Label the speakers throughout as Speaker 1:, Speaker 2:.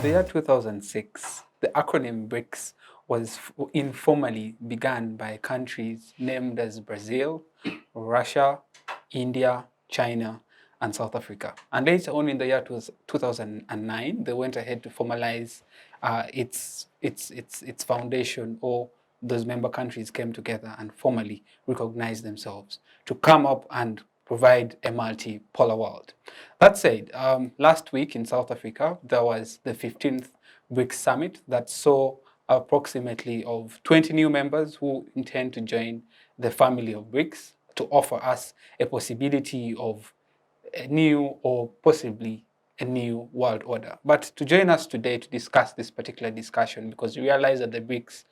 Speaker 1: the year 2006, the acronym BRICS was informally begun by countries named as Brazil, Russia, India, China, and South Africa. And later on in the year 2009, they went ahead to formalize its foundation, or those member countries came together and formally recognized themselves to come up and provide a multipolar world. That said, last week in South Africa, there was the 15th BRICS Summit that saw approximately of 20 new members who intend to join the family of BRICS to offer us a possibility of a new or possibly a new world order. But to join us today to discuss this particular discussion, because we realize that the BRICS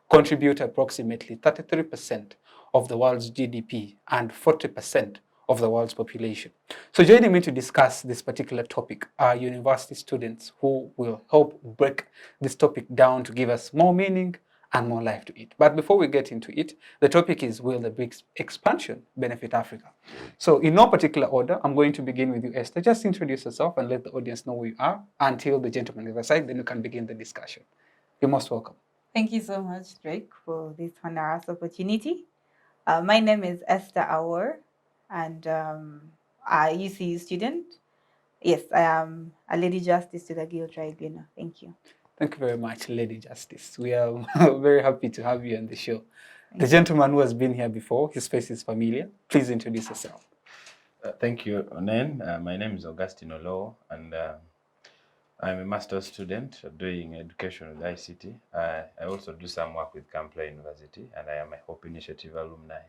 Speaker 1: contribute approximately 33% of the world's GDP and 40% of the world's population. So joining me to discuss this particular topic are university students who will help break this topic down to give us more meaning and more life to it. But before we get into it, the topic is, will the BRICS expansion benefit Africa? So in no particular order, I'm going to begin with you, Esther. Just introduce yourself and let the audience know who you are until the gentleman on the other side, then we can begin the discussion. You're most welcome.
Speaker 2: Thank you so much, Drake, for this honorous opportunity. My name is Esther Awor, and a UCU student. Yes, I am a Lady Justice to the Guild Tribunal. Thank you.
Speaker 1: Thank you very much, Lady Justice. We are very happy to have you on the show. The gentleman who has been here before, his face is familiar. Please introduce yourself.
Speaker 3: Thank you, Onen. My name is Augustine Olowo, and I'm a master's student doing education with ICT. I also do some work with Kampala University, and I am a Hope Initiative alumni.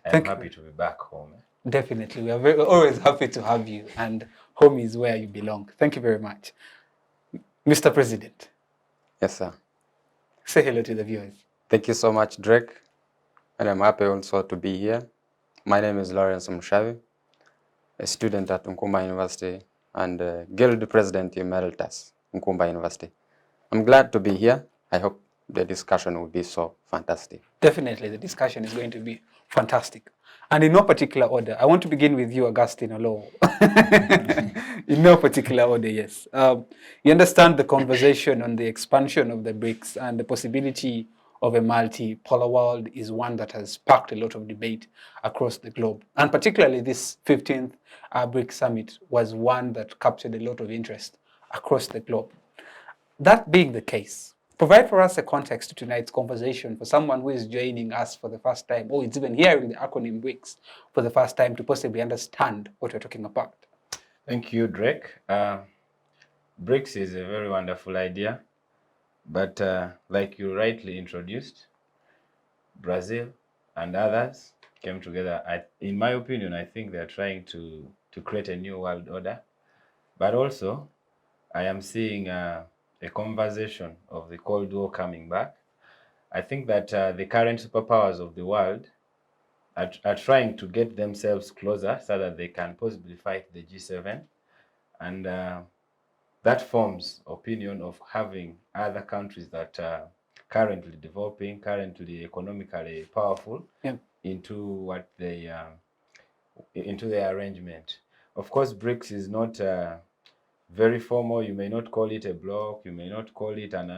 Speaker 3: I'm happy to be back home.
Speaker 1: Definitely. We are always happy to have you, and home is where you belong. Thank you very much. Mr. President.
Speaker 4: Yes, sir.
Speaker 1: Say hello to the viewers.
Speaker 4: Thank you so much, Drake. And I'm happy also to be here. My name is Lawrence Mushabe, a student at Nkumba University and Guild President Emeritus, Nkumba University. I'm glad to be here. I hope the discussion will be so fantastic.
Speaker 1: Definitely, the discussion is going to be fantastic. And in no particular order, I want to begin with you, Augustine Olowo. In no particular order, yes. You understand the conversation on the expansion of the BRICS and the possibility of a multipolar world is one that has sparked a lot of debate across the globe. And particularly this 15th BRICS Summit was one that captured a lot of interest across the globe. That being the case, provide for us a context to tonight's conversation for someone who is joining us for the first time, or is even hearing the acronym BRICS for the first time, to possibly understand what we're talking about.
Speaker 3: Thank you, Drake. BRICS is a very wonderful idea, but like you rightly introduced, Brazil and others came together. In my opinion, I think they're trying to create a new world order, but also I am seeing a conversation of the Cold War coming back. I think that the current superpowers of the world are trying to get themselves closer so that they can possibly fight the G7. And that forms opinion of having other countries that are currently developing, currently economically powerful, into what they into their arrangement. Of course, BRICS is not very formal. You may not call it a bloc, you may not call it an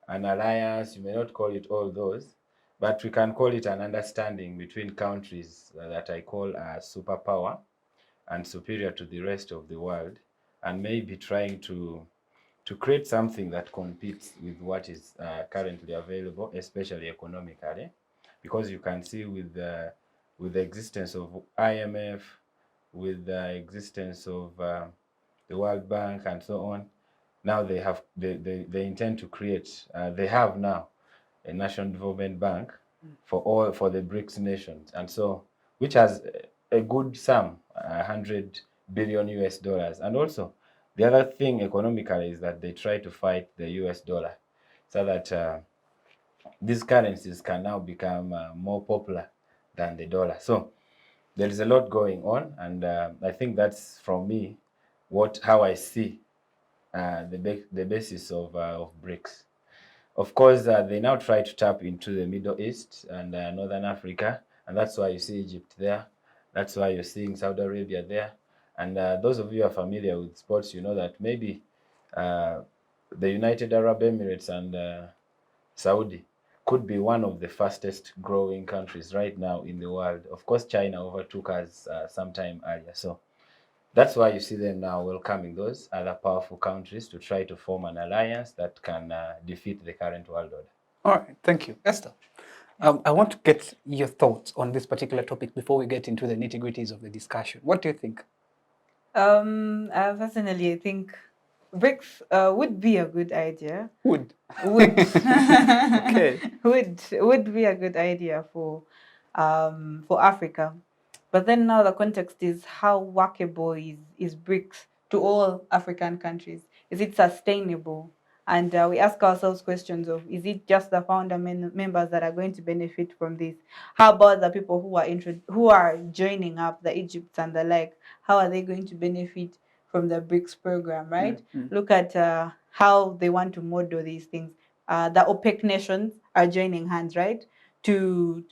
Speaker 3: alliance, you may not call it all those, but we can call it an understanding between countries that I call a superpower and superior to the rest of the world, and maybe trying to create something that competes with what is currently available, especially economically, because you can see with the existence of IMF, with the existence of the World Bank and so on, now they they intend to create, they have now a National Development Bank for the BRICS nations, and so which has a good sum, $100 billion US. And also the other thing economically is that they try to fight the US dollar, so that these currencies can now become more popular than the dollar. So there is a lot going on, and I think that's, from me, how I see the basis of BRICS. Of course, they now try to tap into the Middle East and Northern Africa, and that's why you see Egypt there. That's why you're seeing Saudi Arabia there. And those of you who are familiar with sports, you know that maybe the United Arab Emirates and Saudi could be one of the fastest growing countries right now in the world. Of course, China overtook us sometime earlier. So that's why you see them now welcoming those other powerful countries to try to form an alliance that can defeat the current world order.
Speaker 1: All right, thank you. Esther, I want to get your thoughts on this particular topic before we get into the nitty-gritties of the discussion. What do you think?
Speaker 2: Personally, I think BRICS would be a good idea.
Speaker 1: Would.
Speaker 2: Would
Speaker 1: Okay.
Speaker 2: would be a good idea for Africa. But then now the context is how workable is BRICS to all African countries? Is it sustainable? And we ask ourselves questions of, is it just the founder members that are going to benefit from this? How about the people who are joining up, the Egypts and the like? How are they going to benefit from the BRICS program, right? Look at how they want to model these things. The OPEC nations are joining hands, right? To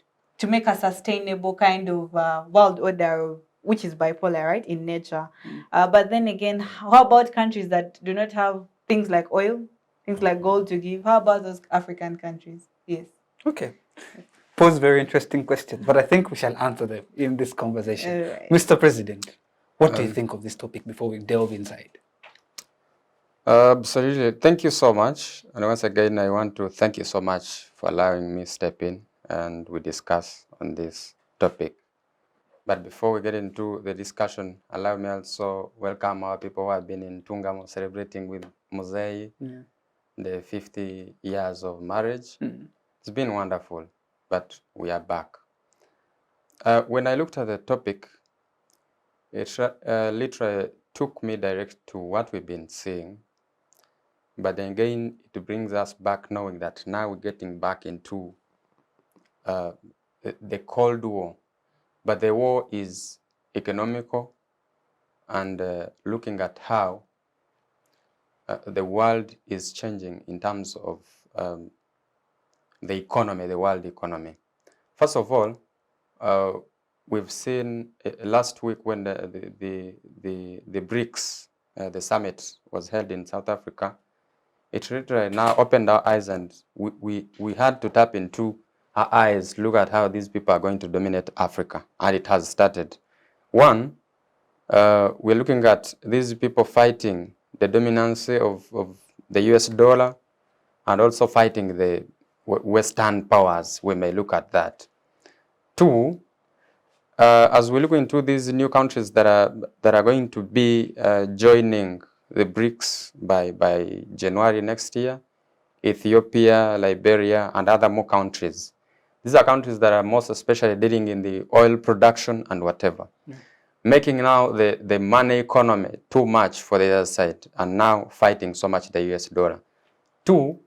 Speaker 2: make a sustainable kind of world order, which is bipolar, right, in nature. But then again, how about countries that do not have things like oil, things like gold to give? How about those African countries? Yes.
Speaker 1: Okay. Pose very interesting questions, but I think we shall answer them in this conversation. Mr. President, what do you think of this topic before we delve inside?
Speaker 4: Absolutely. Thank you so much. And once again, I want to thank you so much for allowing me to step in and we discuss on this topic. But before we get into the discussion, allow me also welcome our people who have been in Tungamo celebrating with Mosei the 50 years of marriage. It's been wonderful, but we are back. When I looked at the topic, it literally took me direct to what we've been seeing. But then again, it brings us back knowing that now we're getting back into the Cold War. But the war is economical and looking at how the world is changing in terms of the economy, the world economy. First of all, we've seen last week when the BRICS, the summit was held in South Africa, it literally now opened our eyes and we had to tap into our eyes, look at how these people are going to dominate Africa. And it has started. One, we're looking at these people fighting the dominance of the US dollar and also fighting the Western powers. We may look at that. Two, as we look into these new countries that are going to be joining the BRICS by January next year, Ethiopia, Liberia, and other more countries. These are countries that are most especially dealing in the oil production and whatever, making now the money economy too much for the other side and now fighting so much the US dollar. Two,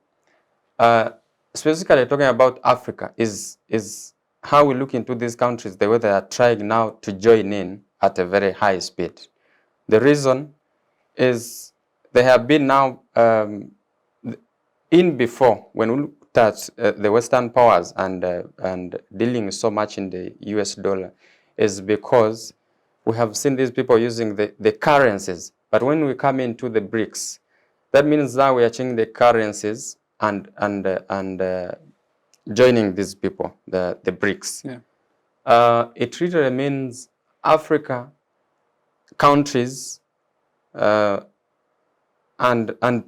Speaker 4: specifically talking about Africa is how we look into these countries, the way they are trying now to join in at a very high speed. The reason is they have been now in before, when we looked at the Western powers and dealing so much in the US dollar, is because we have seen these people using the currencies. But when we come into the BRICS, that means now we are changing the currencies and joining these people, the BRICS. Yeah. It really means Africa countries and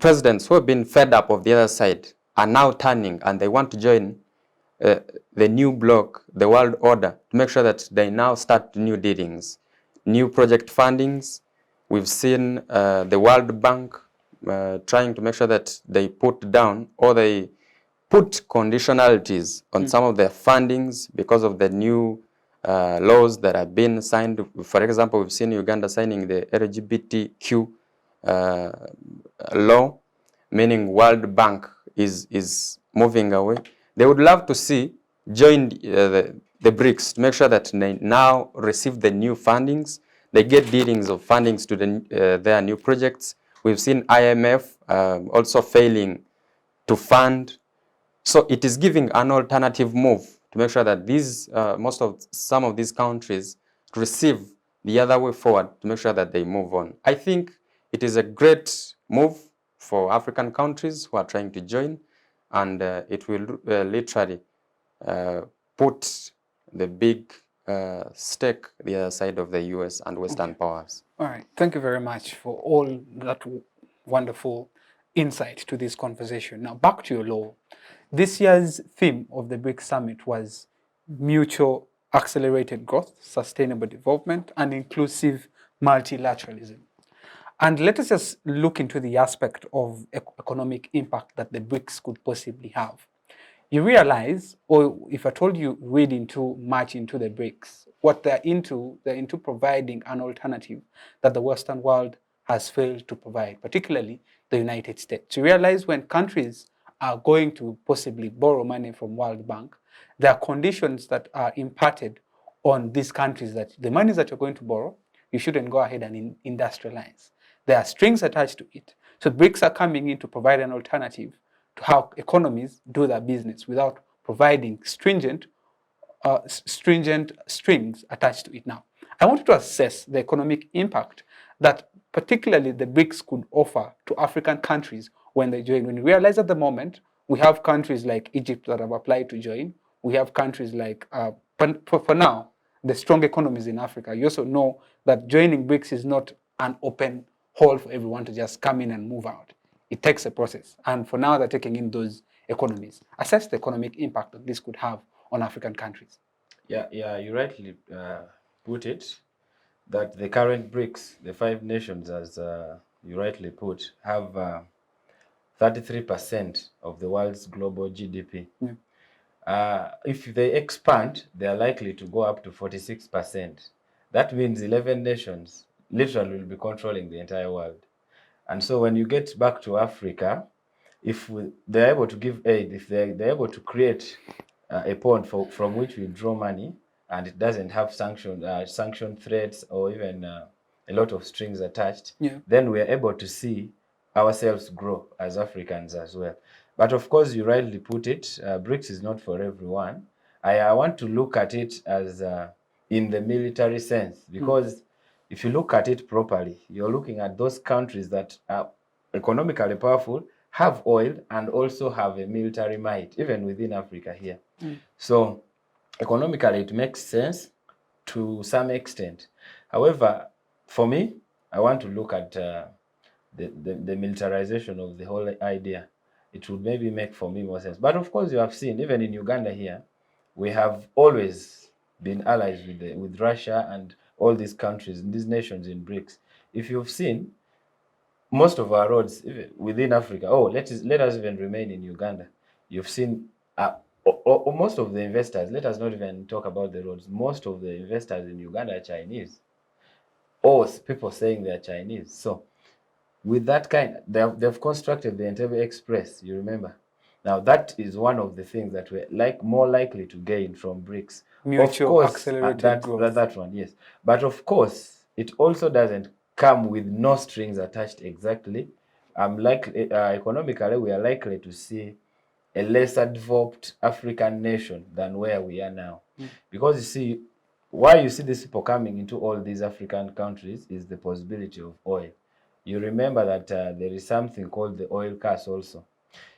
Speaker 4: presidents who have been fed up of the other side are now turning and they want to join the new bloc, the world order, to make sure that they now start new dealings, new project fundings. We've seen the World Bank trying to make sure that they put down or they put conditionalities on some of their fundings because of the new laws that have been signed. For example, we've seen Uganda signing the LGBTQ law, meaning World Bank is moving away. They would love to see join the BRICS to make sure that they now receive the new fundings. They get dealings of fundings to their new projects. We've seen IMF also failing to fund. So it is giving an alternative move to make sure that these some of these countries receive the other way forward to make sure that they move on. I think it is a great move for African countries who are trying to join, and it will literally put the big stake the other side of the US and Western powers.
Speaker 1: All right. Thank you very much for all that wonderful insight to this conversation. Now, back to your law. This year's theme of the BRICS Summit was mutual accelerated growth, sustainable development, and inclusive multilateralism. And let us just look into the aspect of economic impact that the BRICS could possibly have. You realize, or if I told you read into much into the BRICS, what they're into providing an alternative that the Western world has failed to provide, particularly the United States. You realize when countries are going to possibly borrow money from World Bank, there are conditions that are imparted on these countries that the money that you're going to borrow, you shouldn't go ahead and industrialize. There are strings attached to it. So BRICS are coming in to provide an alternative to how economies do their business without providing stringent strings attached to it. Now, I wanted to assess the economic impact that particularly the BRICS could offer to African countries when they join. When you realize at the moment, we have countries like Egypt that have applied to join. We have countries like, for now, the strong economies in Africa. You also know that joining BRICS is not an open hall for everyone to just come in and move out. It takes a process. And for now, they're taking in those economies. Assess the economic impact that this could have on African countries.
Speaker 3: Yeah, you rightly put it, that the current BRICS, the 5 nations, as you rightly put, have 33% of the world's global GDP. Yeah. If they expand, they are likely to go up to 46%. That means 11 nations literally will be controlling the entire world. And so when you get back to Africa, if they're able to give aid, if they're able to create a pond from which we draw money, and it doesn't have sanction threats or even a lot of strings attached, yeah, then we are able to see ourselves grow as Africans as well. But of course, you rightly put it, BRICS is not for everyone. I want to look at it as in the military sense, because if you look at it properly, you're looking at those countries that are economically powerful, have oil, and also have a military might, even within Africa here. So economically, it makes sense to some extent. However, for me, I want to look at the militarization of the whole idea. It would maybe make for me more sense. But of course, you have seen, even in Uganda here, we have always been allies with Russia and all these countries, these nations in BRICS. If you've seen, most of our roads within Africa, let us even remain in Uganda. You've seen most of the investors, let us not even talk about the roads, most of the investors in Uganda are Chinese, or people saying they're Chinese. So with that kind, they've constructed the Entebbe Express, you remember. Now that is one of the things that we're more likely to gain from BRICS.
Speaker 1: Mutual,
Speaker 3: of course,
Speaker 1: accelerated growth.
Speaker 3: That one, yes. But of course, it also doesn't come with no strings attached exactly. Economically, we are likely to see a lesser developed African nation than where we are now. Because you see, why you see these people coming into all these African countries is the possibility of oil. You remember that there is something called the oil curse also,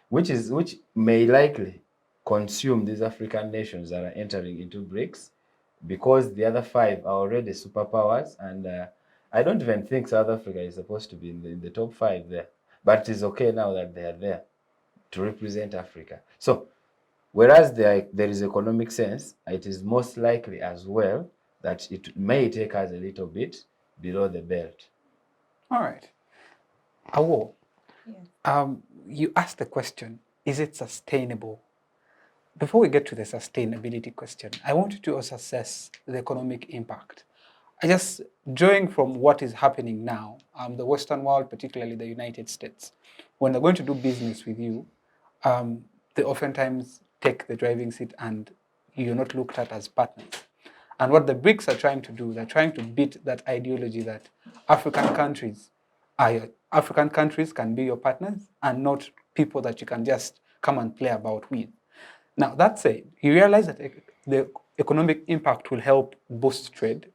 Speaker 3: which may likely consume these African nations that are entering into BRICS, because the other 5 are already superpowers, and I don't even think South Africa is supposed to be in the top 5 there. But it is okay now that they are there to represent Africa. So, whereas there is economic sense, it is most likely as well that it may take us a little bit below the belt.
Speaker 1: All right. Awor,
Speaker 2: Yes.
Speaker 1: You asked the question, is it sustainable? Before we get to the sustainability question, I want you to also assess the economic impact. I just, drawing from what is happening now, the Western world, particularly the United States, when they're going to do business with you, they oftentimes take the driving seat and you're not looked at as partners. And what the BRICS are trying to do, they're trying to beat that ideology that African countries can be your partners and not people that you can just come and play about with. Now, that said, you realize that the economic impact will help boost trade,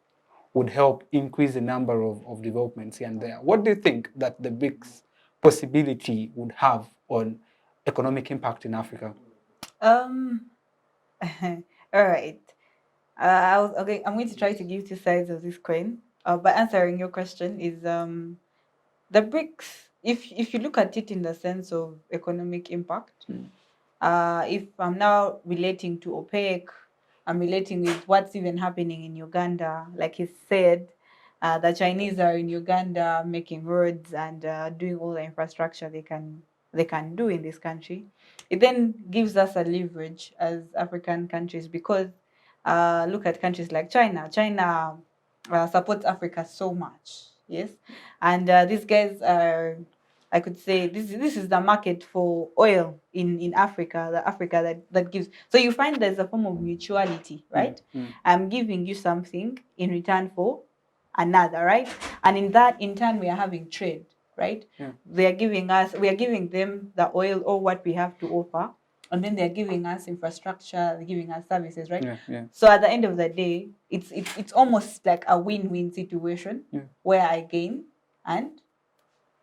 Speaker 1: would help increase the number of developments here and there. What do you think that the BRICS possibility would have on economic impact in Africa?
Speaker 2: Um, all right. Okay, I'm going to try to give two sides of this coin. But answering your question is the BRICS. If you look at it in the sense of economic impact, if I'm now relating to OPEC, I'm relating with what's even happening in Uganda. Like he said, the Chinese are in Uganda making roads and doing all the infrastructure they can do in this country. It then gives us a leverage as African countries because look at countries like China. China supports Africa so much, yes, and these guys are, I could say, this is the market for oil in Africa, the Africa that gives. So you find there's a form of mutuality, right? I'm giving you something in return for another, right? And in that, in turn, we are having trade, right? We are giving them the oil or what we have to offer, and then they're giving us infrastructure, they're giving us services, right? So at the end of the day, it's almost like a win-win situation where I gain and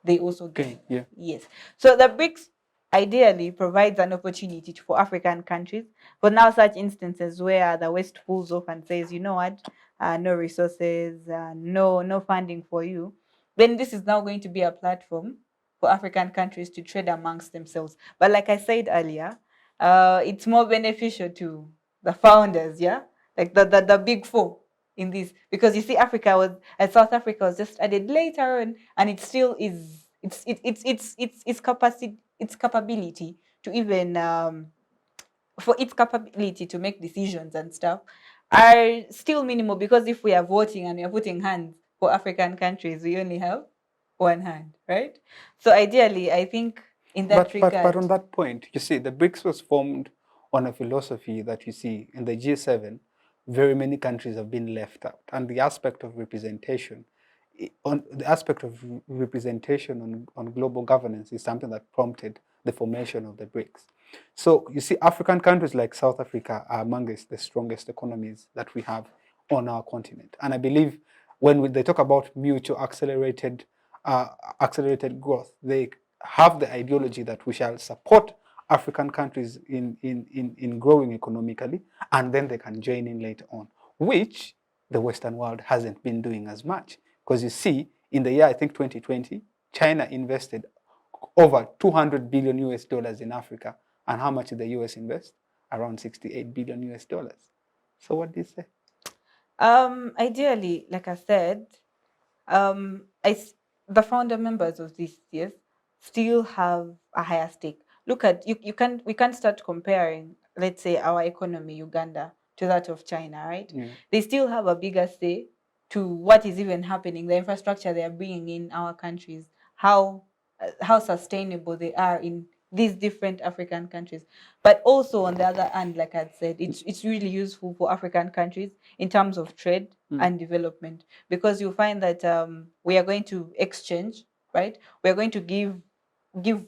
Speaker 2: they also gain. Yes. So the BRICS ideally provides an opportunity for African countries. But now such instances where the West pulls off and says, you know what, no resources, no funding for you, then this is now going to be a platform for African countries to trade amongst themselves. But like I said earlier, it's more beneficial to the founders, like the big four in this, because you see South Africa was just added later on, and it still is its capability to even for its capability to make decisions and stuff are still minimal, because if we are voting and we are putting hands for African countries, we only have one hand, right? So ideally, I think in that regard.
Speaker 1: But on that point, you see, the BRICS was formed on a philosophy that you see in the G7, very many countries have been left out. And the aspect of representation, on global governance is something that prompted the formation of the BRICS. So you see, African countries like South Africa are amongst the strongest economies that we have on our continent. And I believe when they talk about mutual accelerated growth, they have the ideology that we shall support African countries in growing economically, and then they can join in later on, which the Western world hasn't been doing as much. Because you see, in the year, I think 2020, China invested over 200 billion US dollars in Africa. And how much did the US invest? Around 68 billion US dollars. So what do you say?
Speaker 2: Ideally, like I said, the founder members of this, yes, still have a higher stake. Look at we can't start comparing, let's say, our economy, Uganda, to that of China, right? They still have a bigger say to what is even happening, the infrastructure they are bringing in our countries, how sustainable they are in these different African countries. But also on the other hand, like I said, it's really useful for African countries in terms of trade and development, because you find that we are going to exchange, right? We are going to give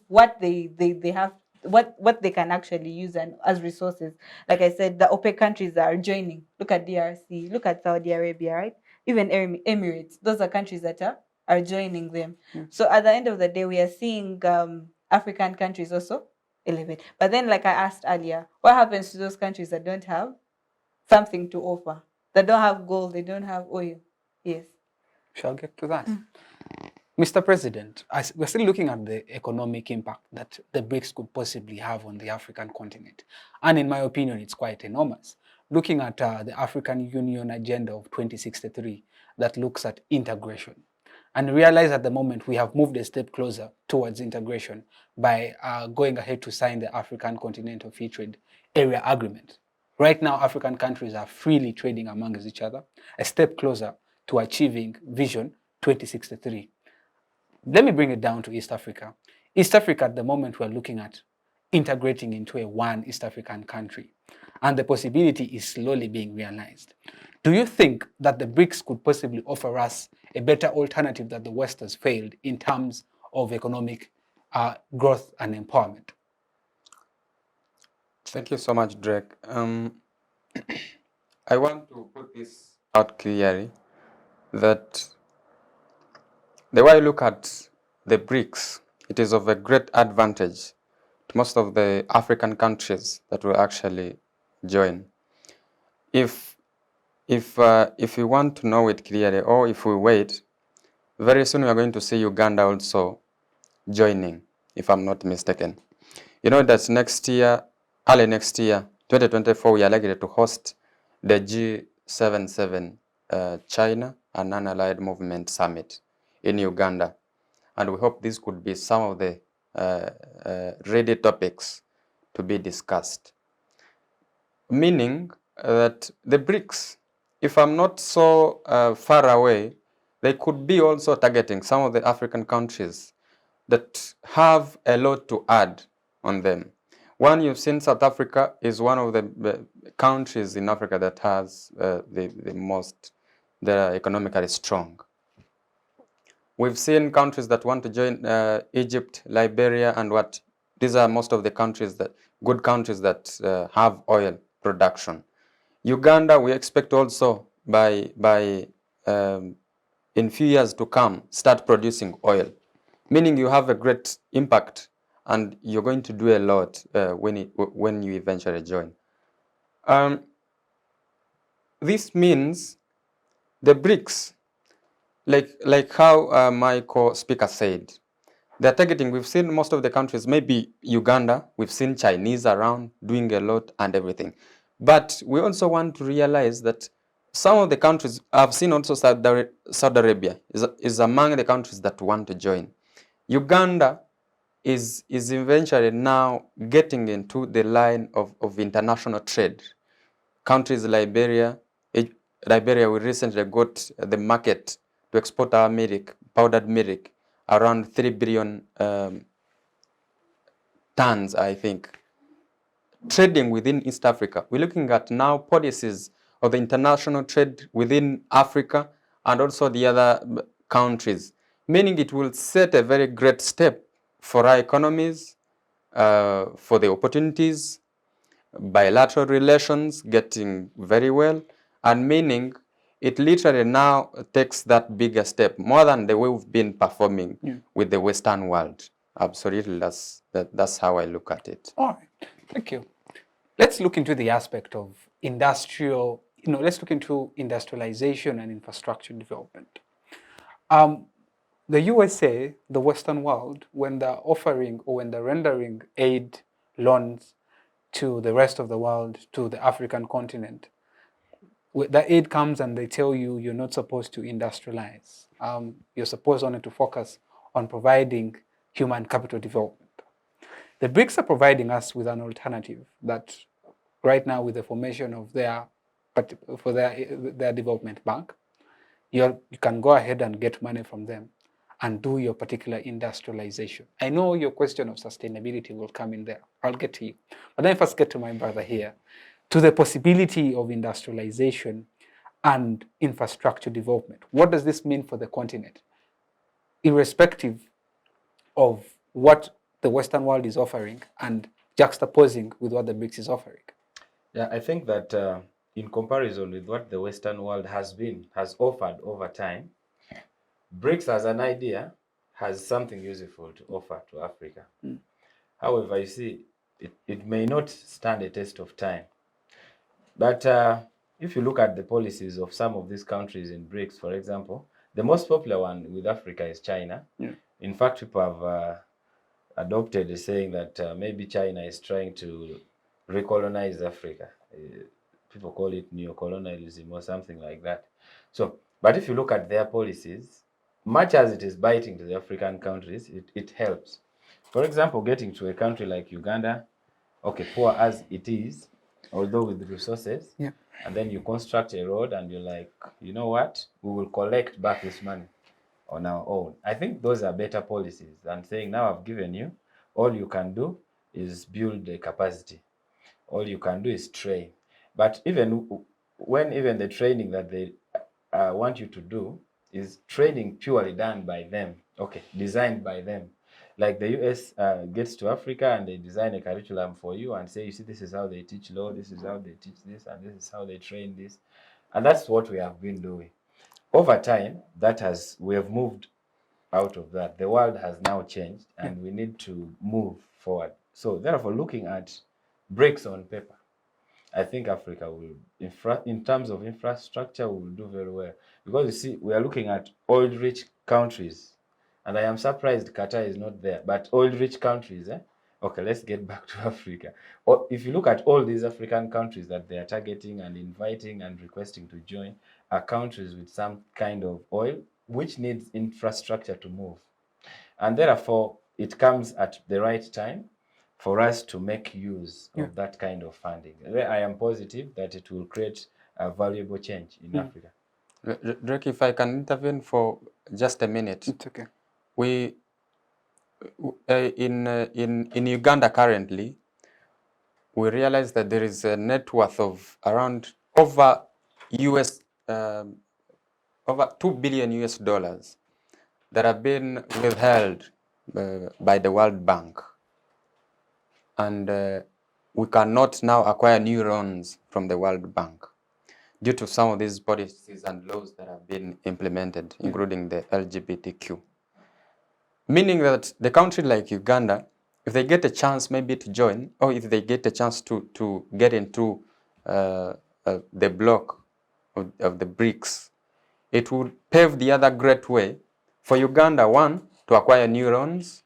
Speaker 2: what they have, what they can actually use and as resources. Like I said, the OPEC countries are joining. Look at DRC, look at Saudi Arabia, right? Even Emirates. Those are countries that are joining them. So at the end of the day, we are seeing African countries also elevate. But then, like I asked earlier, what happens to those countries that don't have something to offer? They don't have gold, they don't have oil. Yes.
Speaker 1: Shall get to that. Mr. President, we're still looking at the economic impact that the BRICS could possibly have on the African continent. And in my opinion, it's quite enormous. Looking at the African Union Agenda of 2063 that looks at integration, and realize at the moment we have moved a step closer towards integration by going ahead to sign the African Continental Free Trade Area Agreement. Right now, African countries are freely trading amongst each other, a step closer to achieving Vision 2063. Let me bring it down to East Africa. East Africa, at the moment, we're looking at integrating into a one East African country, and the possibility is slowly being realized. Do you think that the BRICS could possibly offer us a better alternative that the West has failed in terms of economic growth and empowerment?
Speaker 4: Thank you so much, Drake. I want to put this out clearly that the way I look at the BRICS it is of a great advantage to most of the African countries that will actually join. If we want to know it clearly, or if we wait, very soon we are going to see Uganda also joining, if I'm not mistaken. You know that next year, early next year, 2024, we are likely to host the G77 China and Non-Allied Movement Summit in Uganda. And we hope this could be some of the ready topics to be discussed. Meaning that the BRICS, if I'm not so far away, they could be also targeting some of the African countries that have a lot to add on them. One, you've seen South Africa is one of the countries in Africa that has the most, that are economically strong. We've seen countries that want to join Egypt, Liberia, and what? These are most of the countries that, good countries that have oil production. Uganda, we expect also by in few years to come, start producing oil, meaning you have a great impact and you're going to do a lot when you eventually join. This means the BRICS, like how my co-speaker said, they're targeting, we've seen most of the countries, maybe Uganda, we've seen Chinese around doing a lot and everything. But we also want to realize that some of the countries, I've seen also Saudi Arabia is among the countries that want to join. Uganda is eventually now getting into the line of international trade. Countries Liberia, we recently got the market to export our milk, powdered milk, around 3 billion tons, I think. Trading within East Africa, we're looking at now policies of the international trade within Africa and also the other countries, meaning it will set a very great step for our economies, for the opportunities, bilateral relations getting very well, and meaning it literally now takes that bigger step, more than the way we've been performing with the Western world. Absolutely, that's how I look at it.
Speaker 1: All right, thank you. Let's look into the aspect of industrial, let's look into industrialization and infrastructure development. The USA, the Western world, when they're offering or when they're rendering aid, loans to the rest of the world, to the African continent, the aid comes and they tell you you're not supposed to industrialize. You're supposed only to focus on providing human capital development. The BRICS are providing us with an alternative that right now, with the formation of their development bank, you can go ahead and get money from them and do your particular industrialization. I know your question of sustainability will come in there. I'll get to you. But let me first get to my brother here, to the possibility of industrialization and infrastructure development. What does this mean for the continent? Irrespective of what the Western world is offering and juxtaposing with what the BRICS is offering.
Speaker 3: Yeah, I think that in comparison with what the Western world has offered over time, BRICS as an idea has something useful to offer to Africa. However, you see, it may not stand a test of time. But if you look at the policies of some of these countries in BRICS, for example, the most popular one with Africa is China. In fact, people have adopted the saying that maybe China is trying to recolonize Africa. People call it neocolonialism or something like that. So, but if you look at their policies, much as it is biting to the African countries, it helps. For example, getting to a country like Uganda, okay, poor as it is, although with resources, and then you construct a road and you're like, you know what, we will collect back this money on our own. I think those are better policies than saying, now I've given you, all you can do is build the capacity. All you can do is train. But even when the training that they want you to do is training purely done by them, okay, designed by them. Like the US gets to Africa and they design a curriculum for you and say, you see, this is how they teach law, this is how they teach this, and this is how they train this. And that's what we have been doing. Over time, we have moved out of that. The world has now changed, and we need to move forward. So therefore, looking at BRICS on paper, I think Africa will, in terms of infrastructure, will do very well. Because you see, we are looking at oil-rich countries, and I am surprised Qatar is not there. But oil-rich countries, Okay, let's get back to Africa. Or if you look at all these African countries that they are targeting and inviting and requesting to join, are countries with some kind of oil, which needs infrastructure to move. And therefore, it comes at the right time for us to make use of that kind of funding. I am positive that it will create a valuable change in Africa.
Speaker 4: Drake, if I can intervene for just a minute.
Speaker 1: It's okay.
Speaker 4: We, in Uganda currently, we realize that there is a net worth of around over $2 billion that have been withheld by the World Bank. And we cannot now acquire new loans from the World Bank due to some of these policies and laws that have been implemented, including the LGBTQ. Meaning that the country like Uganda, if they get a chance maybe to join, or if they get a chance to get into the bloc of the BRICS, it would pave the other great way for Uganda, one, to acquire new loans,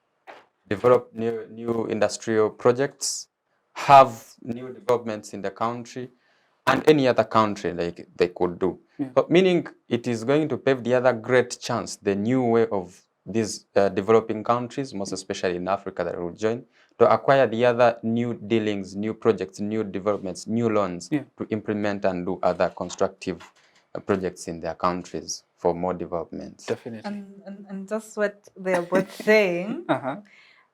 Speaker 4: develop new industrial projects, have new developments in the country, and any other country like they could do. But meaning it is going to pave the other great chance, the new way of these developing countries, most especially in Africa, that will join, to acquire the other new dealings, new projects, new developments, new loans to implement and do other constructive projects in their countries for more development.
Speaker 1: Definitely.
Speaker 2: And that's what they're both saying.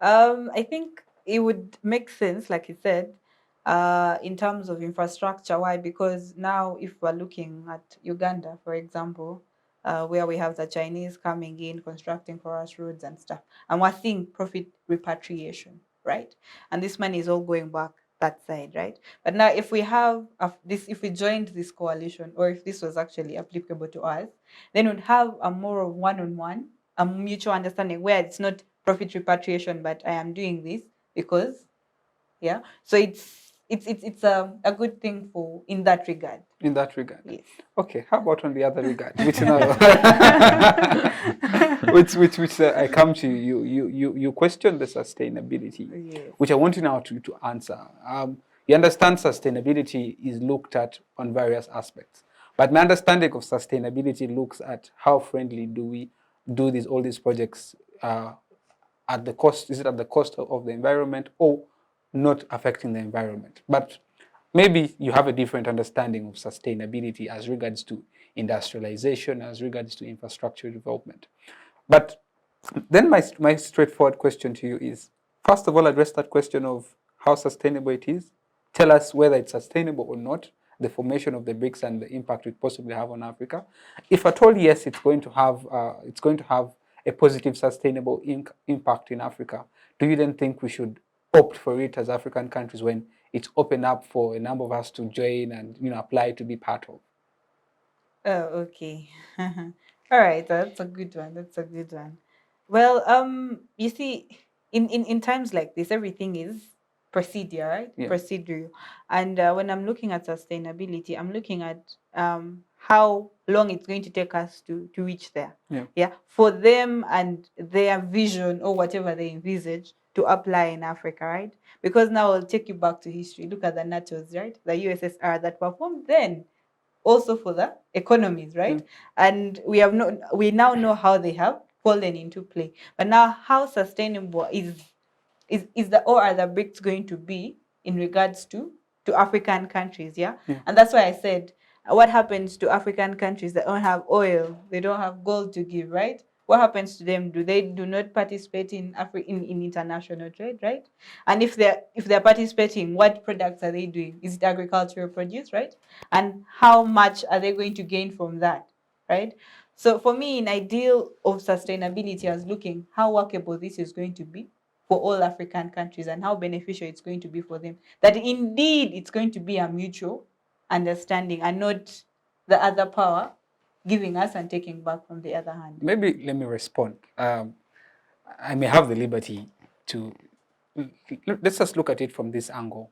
Speaker 2: I think it would make sense, like you said, in terms of infrastructure. Why? Because now if we're looking at Uganda, for example, where we have the Chinese coming in, constructing for us roads and stuff, and we're seeing profit repatriation, right? And this money is all going back that side, right? But now if we have if we joined this coalition, or if this was actually applicable to us, then we'd have a more of one-on-one, a mutual understanding where it's not profit repatriation, but I am doing this because, so it's a good thing for in that regard.
Speaker 1: In that regard.
Speaker 2: Yes.
Speaker 1: Okay, how about on the other regard? Which I come to you question the sustainability, which I want you now to answer. You understand sustainability is looked at on various aspects, but my understanding of sustainability looks at how friendly do we do all these projects at the cost? Is it at the cost of the environment or not affecting the environment? But maybe you have a different understanding of sustainability as regards to industrialization, as regards to infrastructure development. But then my straightforward question to you is, first of all, address that question of how sustainable it is. Tell us whether it's sustainable or not, the formation of the BRICS and the impact it possibly have on Africa. If at all, yes, it's going to have a positive, sustainable impact in Africa. Do you then think we should opt for it as African countries when it's open up for a number of us to join and apply to be part of?
Speaker 2: Oh, okay. All right, that's a good one. Well, you see, in times like this, everything is procedure, right? Procedural. And when I'm looking at sustainability, I'm looking at how long it's going to take us to reach there. For them and their vision or whatever they envisage to apply in Africa, right? Because now I'll take you back to history. Look at the NATOs, right? The USSR that performed then also for the economies, right? And we now know how they have fallen into play. But now, how sustainable is or are the BRICS going to be in regards to African countries? And that's why I said, what happens to African countries that don't have oil, they don't have gold to give, right? What happens to them? Do not participate in international trade, right? And if they're participating, what products are they doing? Is it agricultural produce, right? And how much are they going to gain from that, right? So for me, an ideal of sustainability is looking how workable this is going to be for all African countries and how beneficial it's going to be for them. That indeed it's going to be a mutual understanding and not the other power giving us and taking back from the other hand.
Speaker 1: Maybe let me respond. I may have the liberty to, let's just look at it from this angle.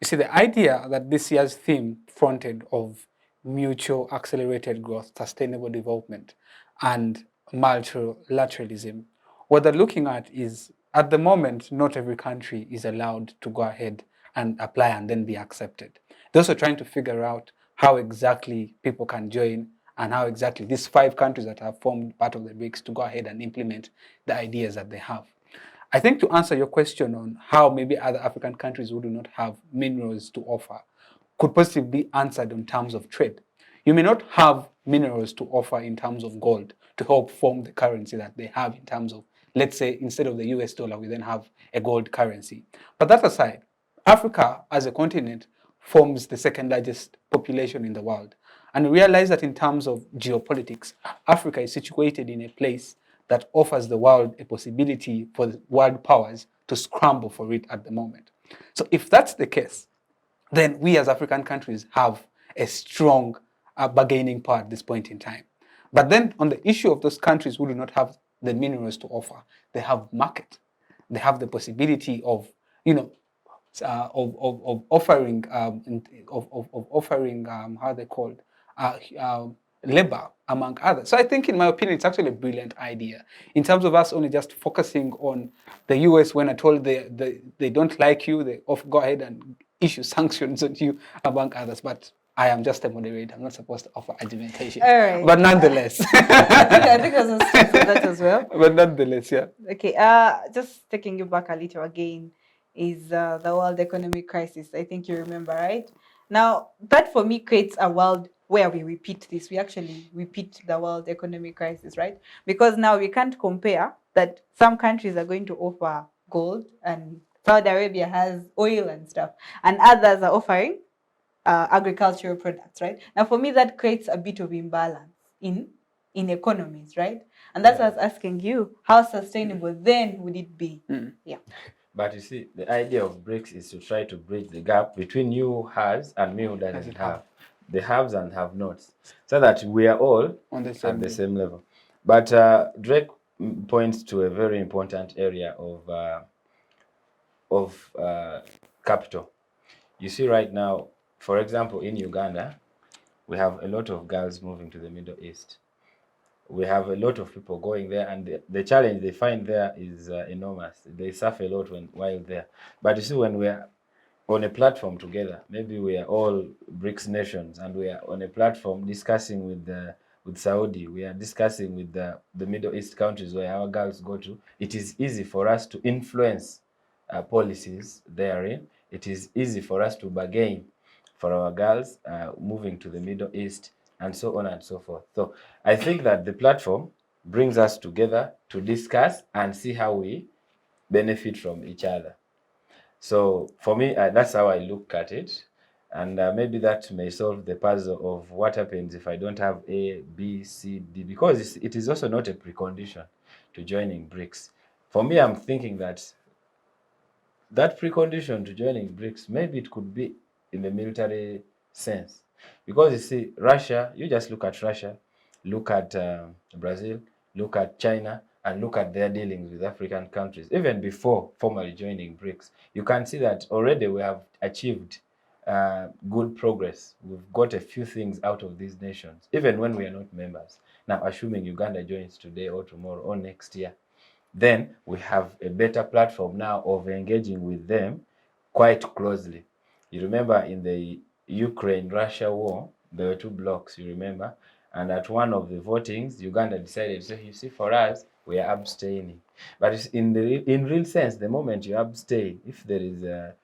Speaker 1: You see, the idea that this year's theme fronted of mutual accelerated growth, sustainable development, and multilateralism, what they're looking at is, at the moment, not every country is allowed to go ahead and apply and then be accepted. They're also trying to figure out how exactly people can join and how exactly these 5 countries that have formed part of the BRICS to go ahead and implement the ideas that they have. I think to answer your question on how maybe other African countries who do not have minerals to offer could possibly be answered in terms of trade. You may not have minerals to offer in terms of gold to help form the currency that they have in terms of, let's say, instead of the US dollar, we then have a gold currency. But that aside, Africa as a continent forms the second largest population in the world. And we realize that in terms of geopolitics, Africa is situated in a place that offers the world a possibility for the world powers to scramble for it at the moment. So if that's the case, then we as African countries have a strong bargaining power at this point in time. But then on the issue of those countries who do not have the minerals to offer, they have market. They have the possibility of, of offering how they called labor, among others. So I think, in my opinion, it's actually a brilliant idea. In terms of us only just focusing on the US, when I told they don't like you, they go ahead and issue sanctions on you, among others. But I am just a moderator. I'm not supposed to offer argumentation.
Speaker 2: All right.
Speaker 1: But nonetheless.
Speaker 2: I think there's a step for that as well.
Speaker 1: But nonetheless, yeah.
Speaker 2: Okay. Just taking you back a little again is the world economic crisis. I think you remember, right? Now, that for me creates a world where we repeat this. We actually repeat the world economic crisis, right? Because now we can't compare that some countries are going to offer gold and Saudi Arabia has oil and stuff, and others are offering agricultural products, right? Now, for me, that creates a bit of imbalance in economies, right? And that's why I was asking you, how sustainable then would it be? Yeah.
Speaker 3: But you see, the idea of BRICS is to try to bridge the gap between you who has and me who doesn't have. The haves and have-nots, so that we are all
Speaker 1: on the
Speaker 3: at the same level. But Drake points to a very important area of capital. You see right now, for example, in Uganda, we have a lot of girls moving to the Middle East. We have a lot of people going there, and the challenge they find there is enormous. They suffer a lot while there. But you see, when we are on a platform together, maybe we are all BRICS nations, and we are on a platform discussing with Saudi, we are discussing with the Middle East countries where our girls go to. It is easy for us to influence policies therein. It is easy for us to bargain for our girls moving to the Middle East, and so on and so forth. So I think that the platform brings us together to discuss and see how we benefit from each other. So for me, that's how I look at it. And maybe that may solve the puzzle of what happens if I don't have A, B, C, D, because it is also not a precondition to joining BRICS. For me, I'm thinking that precondition to joining BRICS, maybe it could be in the military sense. Because you see, Russia, you just look at Russia, look at Brazil, look at China, and look at their dealings with African countries. Even before formally joining BRICS, you can see that already we have achieved good progress. We've got a few things out of these nations, even when we are not members. Now, assuming Uganda joins today or tomorrow or next year, then we have a better platform now of engaging with them quite closely. You remember in the Ukraine-Russia war, there were 2 blocks, you remember? And at one of the votings, Uganda decided, so you see, for us, we are abstaining. But in real sense, the moment you abstain, if there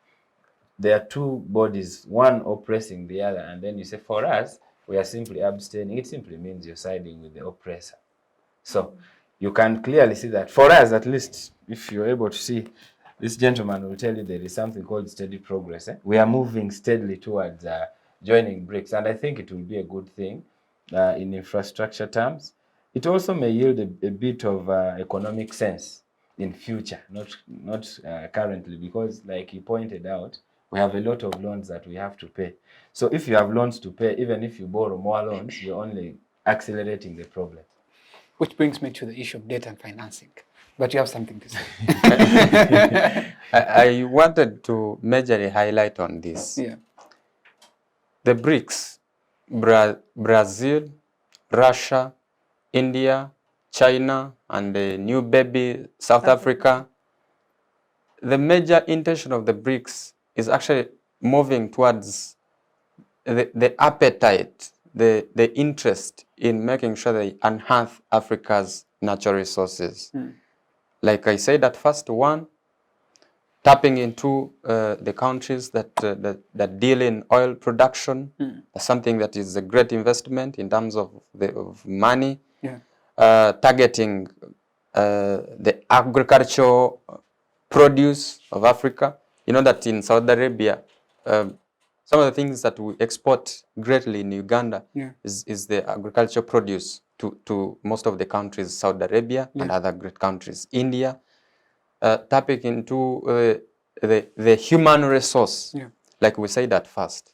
Speaker 3: are 2 bodies, one oppressing the other, and then you say, for us, we are simply abstaining, it simply means you're siding with the oppressor. So you can clearly see that for us, at least, if you're able to see, this gentleman will tell you there is something called steady progress. We are moving steadily towards joining BRICS, and I think it will be a good thing in infrastructure terms. It also may yield a bit of economic sense in future, not currently, because like he pointed out, we have a lot of loans that we have to pay. So if you have loans to pay, even if you borrow more loans, you're only accelerating the problem.
Speaker 1: Which brings me to the issue of debt and financing. But you have something to say.
Speaker 4: I wanted to majorly highlight on this.
Speaker 1: Yeah.
Speaker 4: The BRICS, Brazil, Russia, India, China, and the new baby, South Africa. The major intention of the BRICS is actually moving towards the appetite, the interest in making sure they enhance Africa's natural resources. Like I said, that first one, tapping into the countries that deal in oil production, something that is a great investment in terms of money.
Speaker 1: Yeah.
Speaker 4: Targeting the agricultural produce of Africa. You know that in Saudi Arabia, some of the things that we export greatly in Uganda is the agricultural produce to most of the countries, Saudi Arabia and other great countries. India, tapping into the human resource, like we said at first.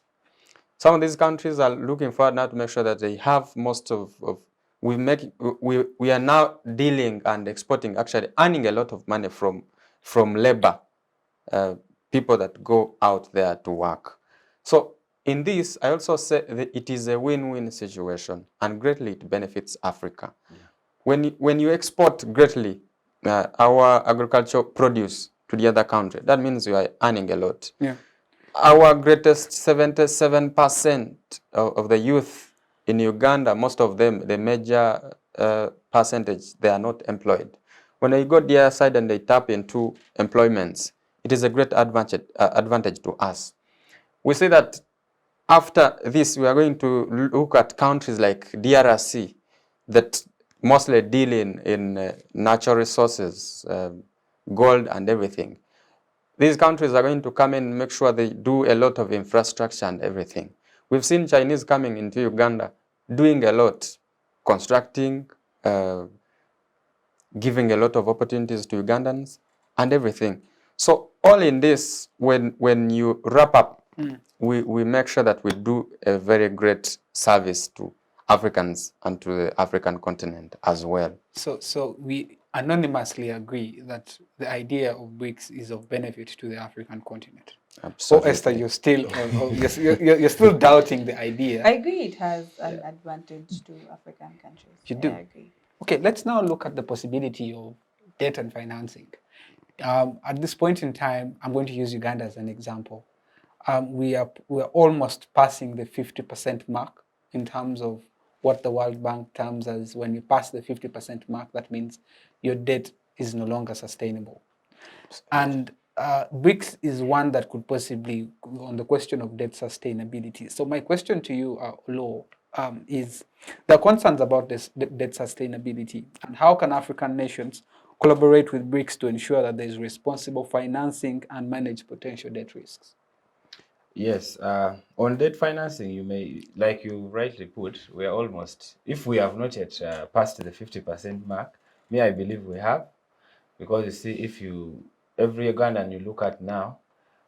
Speaker 4: Some of these countries are looking forward now to make sure that they have most of we are now dealing and exporting, actually earning a lot of money from labor, people that go out there to work. So in this, I also say that it is a win-win situation, and greatly it benefits Africa. When you export greatly our agricultural produce to the other country, that means you are earning a lot. Our greatest 77% of the youth in Uganda, most of them, the major percentage, they are not employed. When they go the other side and they tap into employments, it is a great advantage to us. We say that after this, we are going to look at countries like DRC that mostly deal in natural resources, gold and everything. These countries are going to come in and make sure they do a lot of infrastructure and everything. We've seen Chinese coming into Uganda, doing a lot, constructing, giving a lot of opportunities to Ugandans and everything. So all in this, when you wrap up, we make sure that we do a very great service to Africans and to the African continent as well.
Speaker 1: So we anonymously agree that the idea of BRICS is of benefit to the African continent.
Speaker 4: Absolutely.
Speaker 1: Oh, Esther, you're still you're still doubting the idea.
Speaker 2: I agree it has an advantage to African countries.
Speaker 1: You do?
Speaker 2: I agree.
Speaker 1: Okay, let's now look at the possibility of debt and financing. At this point in time, I'm going to use Uganda as an example. We are almost passing the 50% mark in terms of what the World Bank terms as when you pass the 50% mark, that means your debt is no longer sustainable. And BRICS is one that could possibly, on the question of debt sustainability. So my question to you, Olowo, is the concerns about this debt sustainability, and how can African nations collaborate with BRICS to ensure that there is responsible financing and manage potential debt risks?
Speaker 3: Yes, on debt financing, you may, like you rightly put, we are almost, if we have not yet passed the 50% mark, I believe we have, because you see, if every Ugandan you look at now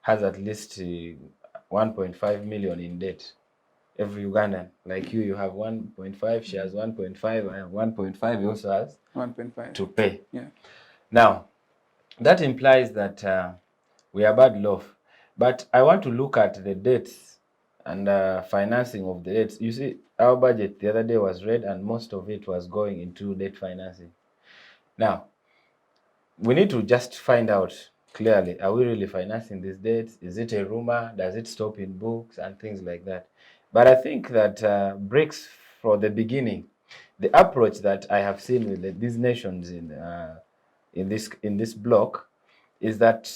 Speaker 3: has at least 1.5 million in debt. Every Ugandan, like you have 1.5, she has 1.5, I have 1.5, he also has
Speaker 1: 1.5
Speaker 3: to pay.
Speaker 1: Yeah.
Speaker 3: Now, that implies that we are bad off. But I want to look at the debts and financing of the debts. You see, our budget the other day was read, and most of it was going into debt financing. Now, we need to just find out clearly, are we really financing these debts? Is it a rumor? Does it stop in books and things like that? But I think that BRICS, for the beginning, the approach that I have seen with these nations in this block is that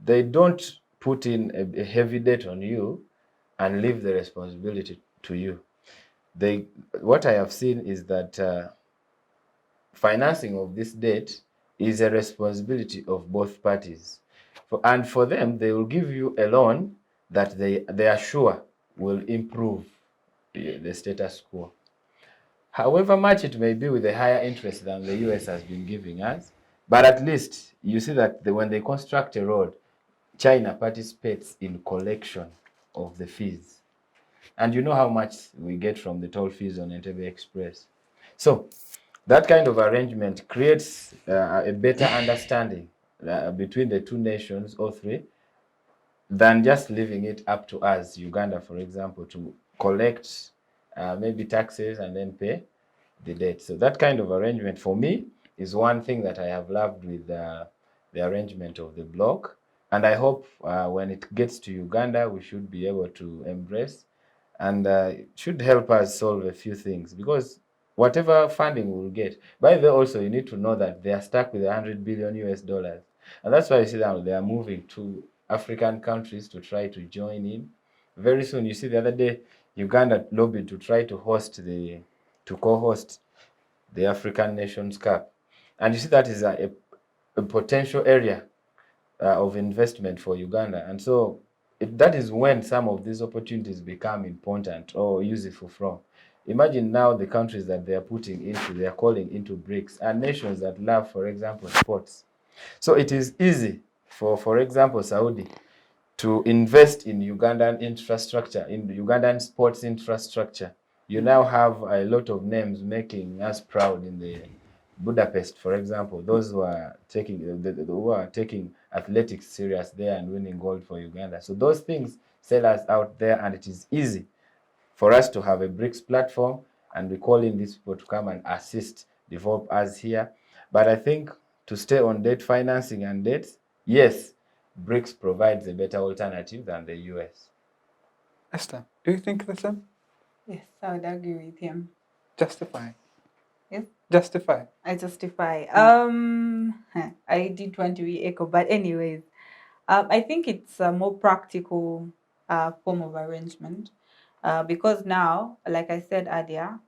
Speaker 3: they don't put in a heavy debt on you and leave the responsibility to you. What I have seen is that financing of this debt is a responsibility of both parties. And for them, they will give you a loan that they are sure will improve the status quo. However much it may be with a higher interest than the US has been giving us, but at least you see that when they construct a road, China participates in collection of the fees. And you know how much we get from the toll fees on Entebbe Express. So that kind of arrangement creates a better understanding between the two nations, or three, than just leaving it up to us, Uganda, for example, to collect maybe taxes and then pay the debt. So that kind of arrangement for me is one thing that I have loved with the arrangement of the bloc. And I hope when it gets to Uganda, we should be able to embrace, and it should help us solve a few things, because whatever funding we'll get, by the way, also you need to know that they are stuck with 100 billion US dollars. And that's why you see that they are moving to African countries to try to join in. Very soon, you see the other day, Uganda lobbied to try to co-host the African Nations Cup. And you see that is a potential area of investment for Uganda. And so that is when some of these opportunities become important or useful from. Imagine now the countries that they are calling into BRICS, and nations that love, for example, sports. So it is easy for example, Saudi to invest in Ugandan infrastructure, in Ugandan sports infrastructure. You now have a lot of names making us proud in the Budapest, for example, those who are taking athletics serious there and winning gold for Uganda. So those things sell us out there, and it is easy for us to have a BRICS platform, and we call in these people to come and assist, develop us here. But I think to stay on debt financing and debt, yes, BRICS provides a better alternative than the US.
Speaker 1: Esther, do you think the same?
Speaker 2: Yes, I would agree with him.
Speaker 1: Justify.
Speaker 2: Yes.
Speaker 1: Justify.
Speaker 2: I justify. I did want to re-echo, but anyways, I think it's a more practical form of arrangement, because now, like I said earlier,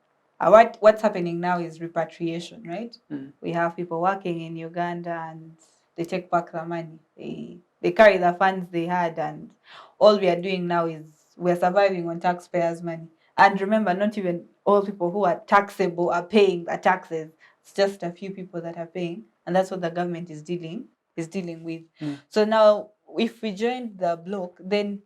Speaker 2: what's happening now is repatriation, right? We have people working in Uganda and they take back the money. They carry the funds they had, and all we are doing now is we're surviving on taxpayers' money. And remember, not even all people who are taxable are paying the taxes. It's just a few people that are paying, and that's what the government is dealing with. So now, if we join the bloc, then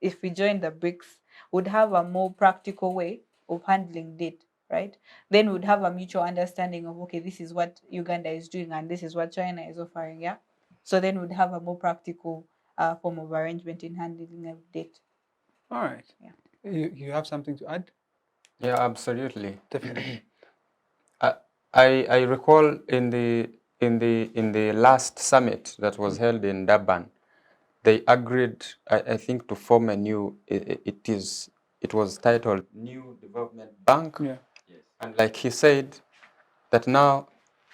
Speaker 2: if we join the BRICS, would have a more practical way of handling debt, right? Then we'd have a mutual understanding of, okay, this is what Uganda is doing and this is what China is offering, yeah? So then we'd have a more practical form of arrangement in handling of debt.
Speaker 1: All right.
Speaker 2: Yeah.
Speaker 1: You have something to add?
Speaker 4: Yeah, absolutely.
Speaker 1: Definitely.
Speaker 4: I recall in the last summit that was held in Durban, they agreed, I think, to form a new. It was titled New Development Bank.
Speaker 1: Yeah.
Speaker 4: Yes. And like he said, that now,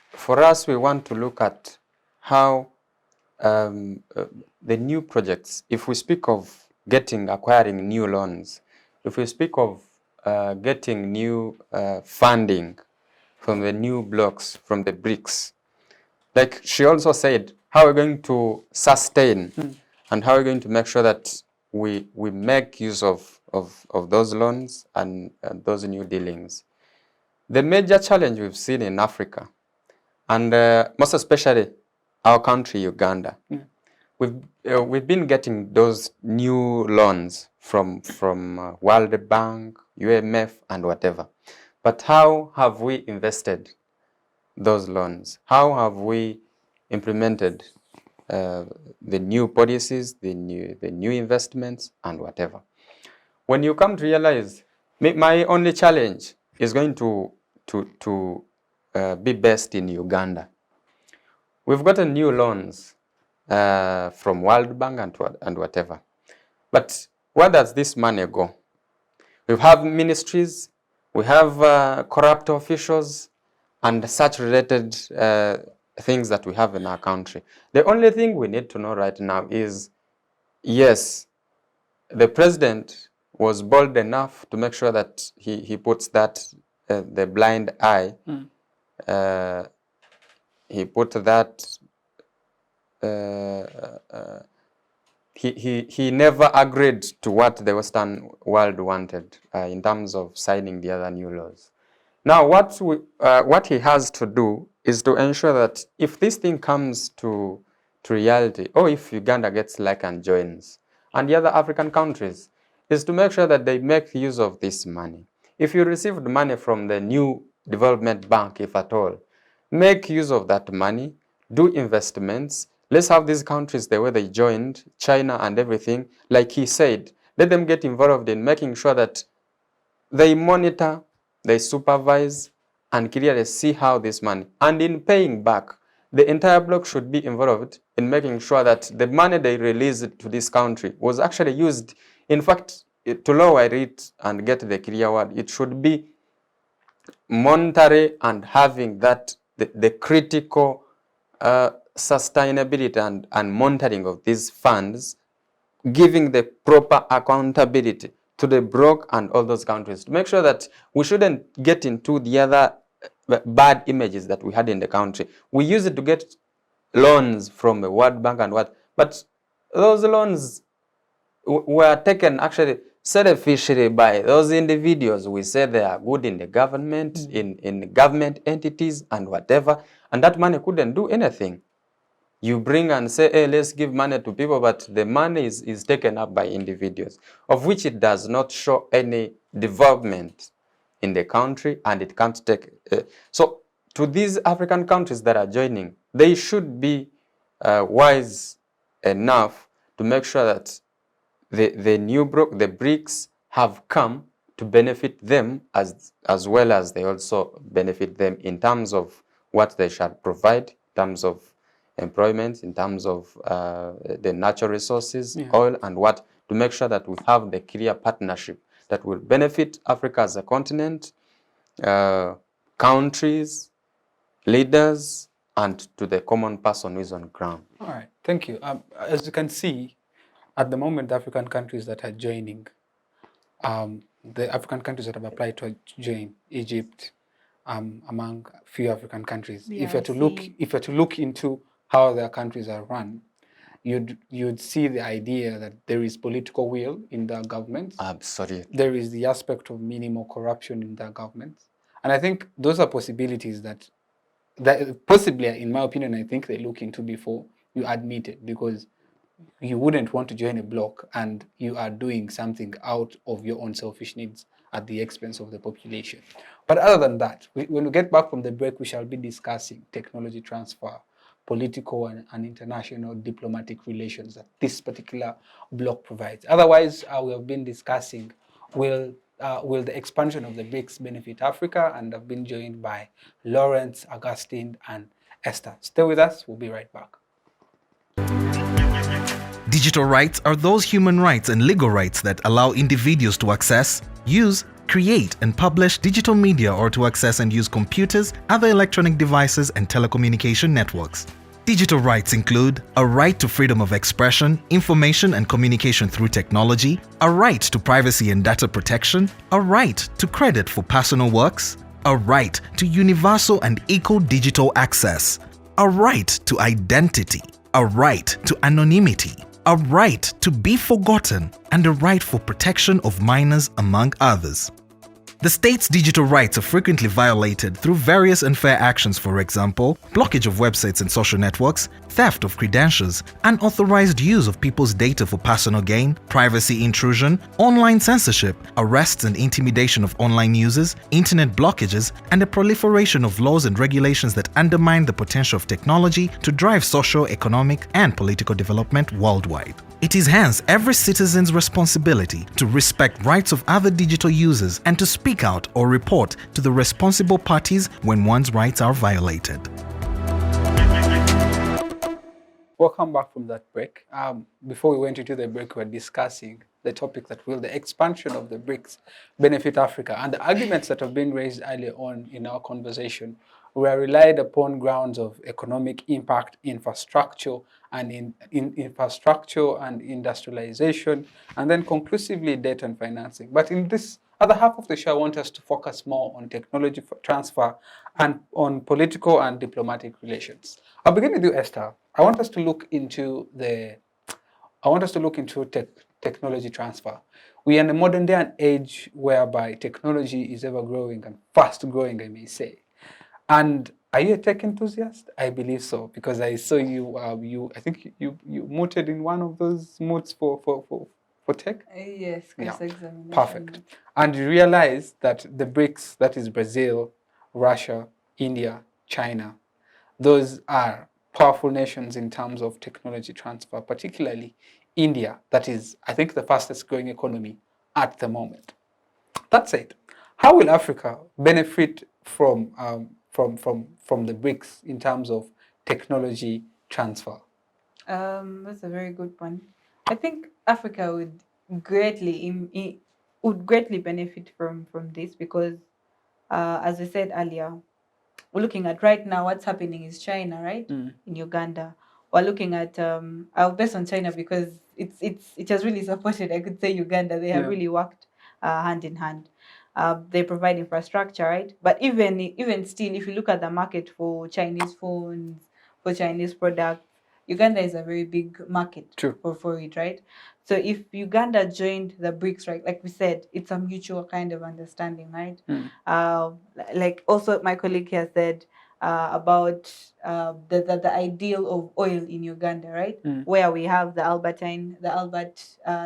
Speaker 4: for us, we want to look at how the new projects. If we speak of acquiring new loans, if we speak of getting new funding from the new blocks, from the BRICS. Like she also said, how are we going to sustain and how are we going to make sure that we make use of those loans and those new dealings? The major challenge we've seen in Africa, and most especially our country, Uganda, we've been getting those new loans from World Bank, UMF, and whatever. But how have we invested those loans? How have we implemented the new policies, the new investments, and whatever? When you come to realize, my only challenge is going to be based in Uganda. We've gotten new loans from World Bank and whatever. But where does this money go? We have ministries, we have corrupt officials, and such related things that we have in our country. The only thing we need to know right now is, yes, the president was bold enough to make sure that he puts that, the blind eye, he put that, he never agreed to what the Western world wanted in terms of signing the other new laws. Now, what he has to do is to ensure that if this thing comes to reality, or if Uganda gets like and joins, and the other African countries, is to make sure that they make use of this money. If you received money from the new development bank, if at all, make use of that money, do investments. Let's have these countries the way they joined, China and everything, like he said, let them get involved in making sure that they monitor, they supervise, and clearly see how this money, and in paying back, the entire bloc should be involved in making sure that the money they released to this country was actually used, in fact, to lower it and get the clear word. It should be monetary and having that, the critical sustainability and monitoring of these funds, giving the proper accountability to the bloc and all those countries to make sure that we shouldn't get into the other bad images that we had in the country. We used it to get loans from the World Bank and what, but those loans were taken actually selfishly by those individuals. We say they are good in the government, in government entities and whatever, and that money couldn't do anything. You bring and say, hey, let's give money to people, but the money is taken up by individuals, of which it does not show any development in the country, and it can't take. So to these African countries that are joining, they should be wise enough to make sure that the new bloc, the BRICS, have come to benefit them as well as they also benefit them in terms of what they shall provide, in terms of employment, in terms of the natural resources, oil and what, to make sure that we have the clear partnership that will benefit Africa as a continent, countries, leaders, and to the common person who is on ground.
Speaker 1: All right, thank you. As you can see, at the moment, the African countries that are joining, the African countries that have applied to join, Egypt, among few African countries. If you're to look into how their countries are run, you'd see the idea that there is political will in their governments.
Speaker 4: Absolutely.
Speaker 1: There is the aspect of minimal corruption in their governments. And I think those are possibilities that possibly, in my opinion, I think they look into before you admit it, because you wouldn't want to join a bloc and you are doing something out of your own selfish needs at the expense of the population. But other than that, when we get back from the break, we shall be discussing technology transfer, political and international diplomatic relations that this particular bloc provides. Otherwise, we have been discussing, will the expansion of the BRICS benefit Africa? And I've been joined by Lawrence, Augustine, and Esther. Stay with us, we'll be right back.
Speaker 5: Digital rights are those human rights and legal rights that allow individuals to access, use, create, and publish digital media, or to access and use computers, other electronic devices, and telecommunication networks. Digital rights include a right to freedom of expression, information and communication through technology, a right to privacy and data protection, a right to credit for personal works, a right to universal and equal digital access, a right to identity, a right to anonymity, a right to be forgotten, and a right for protection of minors, among others. The state's digital rights are frequently violated through various unfair actions, for example, blockage of websites and social networks, theft of credentials, unauthorized use of people's data for personal gain, privacy intrusion, online censorship, arrests and intimidation of online users, internet blockages, and the proliferation of laws and regulations that undermine the potential of technology to drive social, economic, and political development worldwide. It is hence every citizen's responsibility to respect rights of other digital users and to speak out or report to the responsible parties when one's rights are violated.
Speaker 1: Welcome back from that break. Before we went into the break, we were discussing the topic that will the expansion of the BRICS benefit Africa, and the arguments that have been raised earlier on in our conversation were relied upon grounds of economic impact, infrastructure, and in infrastructure and industrialization, and then conclusively debt and financing. But in this other half of the show, I want us to focus more on technology transfer and on political and diplomatic relations. I'll begin with you, Esther. I want us to look into technology transfer. We are in a modern day and age whereby technology is ever growing and fast growing, I may say. And are you a tech enthusiast? I believe so, because I saw you. I think you mooted in one of those moods for for tech?
Speaker 2: Yes,
Speaker 1: Yeah,
Speaker 2: cross-examination.
Speaker 1: perfect. And you realize that the BRICS, that is Brazil, Russia, India, China, those are powerful nations in terms of technology transfer, particularly India, that is, I think, the fastest growing economy at the moment. That said, how will Africa benefit from the BRICS in terms of technology transfer?
Speaker 2: That's a very good point. I think Africa would greatly benefit from this because, as I said earlier, we're looking at right now what's happening is China, right? In Uganda. We're looking at I'll base on China because it has really supported, I could say, Uganda. They have really worked hand in hand. They provide infrastructure, right? But even still, if you look at the market for Chinese phones, for Chinese products, Uganda is a very big market for it, right? So if Uganda joined the BRICS, right, like we said, it's a mutual kind of understanding, right? Like also my colleague here said about the ideal of oil in Uganda, right? Where we have the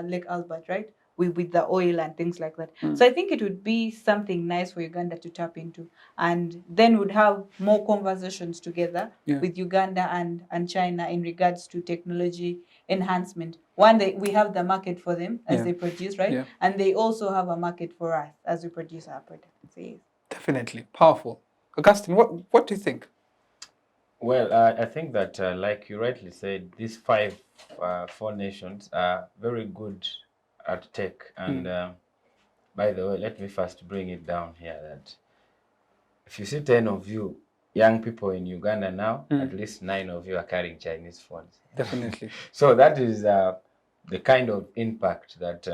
Speaker 2: Lake Albert, right? With the oil and things like that. So I think it would be something nice for Uganda to tap into, and then would have more conversations together with Uganda and China in regards to technology enhancement. One, we have the market for them as they produce, right? And they also have a market for us as we produce our products. So, yes.
Speaker 1: Definitely powerful. Augustine, what do you think?
Speaker 3: Well, I think that, like you rightly said, these four nations are very good at tech. And by the way, let me first bring it down here that if you see 10 of you young people in Uganda now, at least 9 of you are carrying Chinese phones.
Speaker 1: Definitely.
Speaker 3: So that is the kind of impact that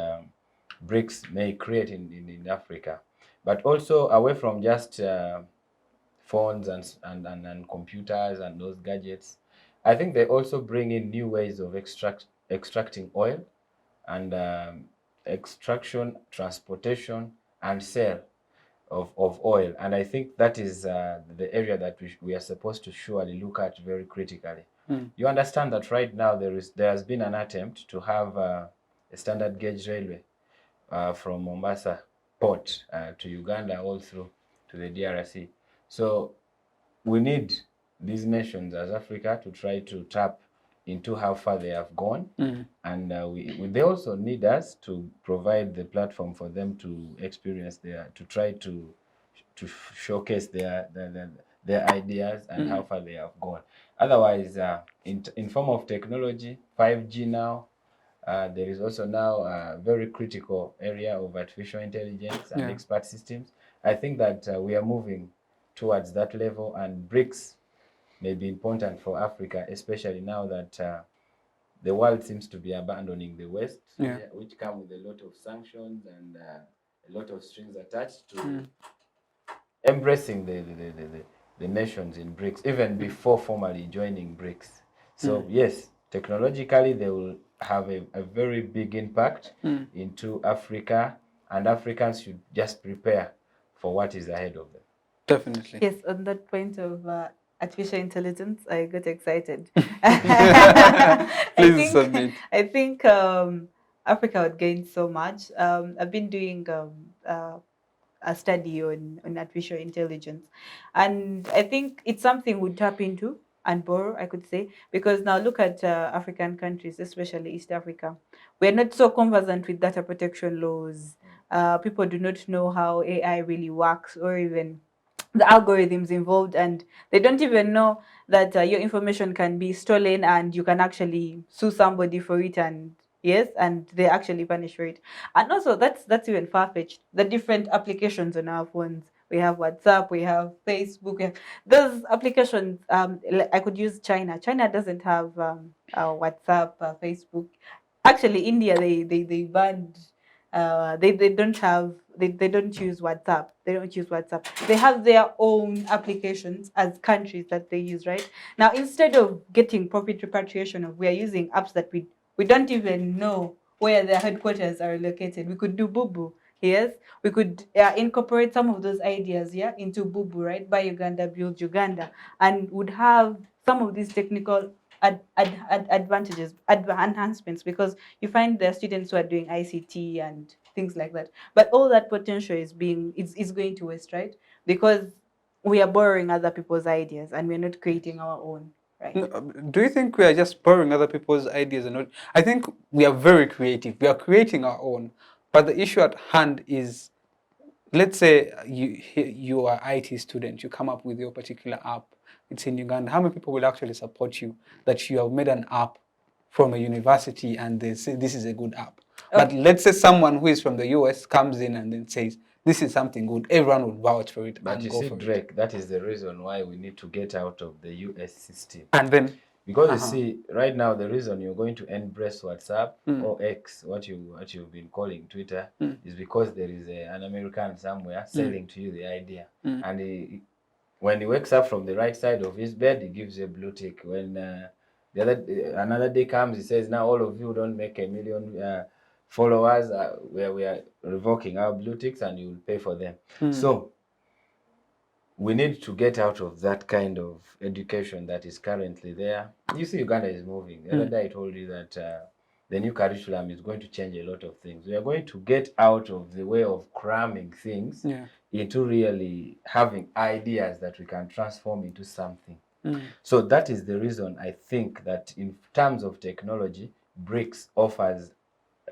Speaker 3: BRICS may create in Africa. But also away from just phones and computers and those gadgets, I think they also bring in new ways of extracting oil and extraction, transportation, and sale of oil. And I think that is the area that we are supposed to surely look at very critically. You understand that right now there has been an attempt to have a standard gauge railway from Mombasa port to Uganda all through to the DRC. So we need these nations as Africa to try to tap into how far they have gone, and they also need us to provide the platform for them to experience to try to showcase their ideas and how far they have gone. Otherwise, in form of technology, 5G now, there is also now a very critical area of artificial intelligence and expert systems. I think that we are moving towards that level, and BRICS may be important for Africa, especially now that the world seems to be abandoning the West, which come with a lot of sanctions and a lot of strings attached to embracing the nations in BRICS, even before formally joining BRICS. So yes, technologically they will have a very big impact into Africa, and Africans should just prepare for what is ahead of them.
Speaker 1: Definitely.
Speaker 2: Yes, on that point of artificial intelligence, I got excited.
Speaker 1: Please submit.
Speaker 2: I think Africa would gain so much. I've been doing a study on artificial intelligence, and I think it's something we tap into and borrow, I could say, because now look at African countries, especially East Africa. We're not so conversant with data protection laws. People do not know how AI really works, or even the algorithms involved, and they don't even know that your information can be stolen and you can actually sue somebody for it, and and they actually punish for it. And also that's even far-fetched, the different applications on our phones. We have WhatsApp, we have Facebook, we have those applications. I could use China. China doesn't have WhatsApp, Facebook. Actually, India, they banned they don't have they don't use WhatsApp. They don't use WhatsApp. They have their own applications as countries that they use, right? Now, instead of getting profit repatriation, we are using apps that we don't even know where their headquarters are located. We could do Bubu. Yes, we could incorporate some of those ideas into Bubu, right? Buy Uganda, build Uganda, and would have some of these technical enhancements, because you find there are students who are doing ICT and things like that. But all that potential is going to waste, right? Because we are borrowing other people's ideas and we're not creating our own, right?
Speaker 1: Do you think we are just borrowing other people's ideas and not? I think we are very creative. We are creating our own. But the issue at hand is, let's say you are IT student, you come up with your particular app. It's in Uganda. How many people will actually support you that you have made an app from a university and they say this is a good app? But let's say someone who is from the US comes in and then says this is something good. Everyone will vouch for it.
Speaker 3: But
Speaker 1: and
Speaker 3: you
Speaker 1: go
Speaker 3: see,
Speaker 1: for
Speaker 3: Drake, that is the reason why we need to get out of the US system.
Speaker 1: And then,
Speaker 3: because you see, right now the reason you're going to embrace WhatsApp or X, what you've been calling Twitter, is because there is an American somewhere selling to you the idea, and when he wakes up from the right side of his bed, he gives you a blue tick. When another day comes, he says, now all of you don't make 1 million followers, where we are revoking our blue ticks and you will pay for them. So we need to get out of that kind of education that is currently there. You see, Uganda is moving. The other day I told you that the new curriculum is going to change a lot of things. We are going to get out of the way of cramming things into really having ideas that we can transform into something. So that is the reason I think that in terms of technology, BRICS offers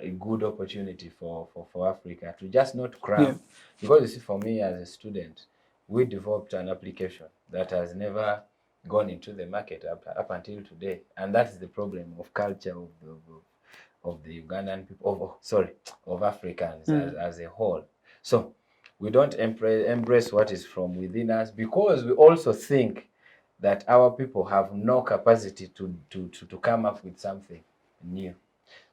Speaker 3: a good opportunity for Africa to just not cram. Because you see, for me as a student, we developed an application that has never gone into the market up until today, and that is the problem of culture of the Ugandan people, of Africans as a whole. So we don't embrace what is from within us, because we also think that our people have no capacity to come up with something new.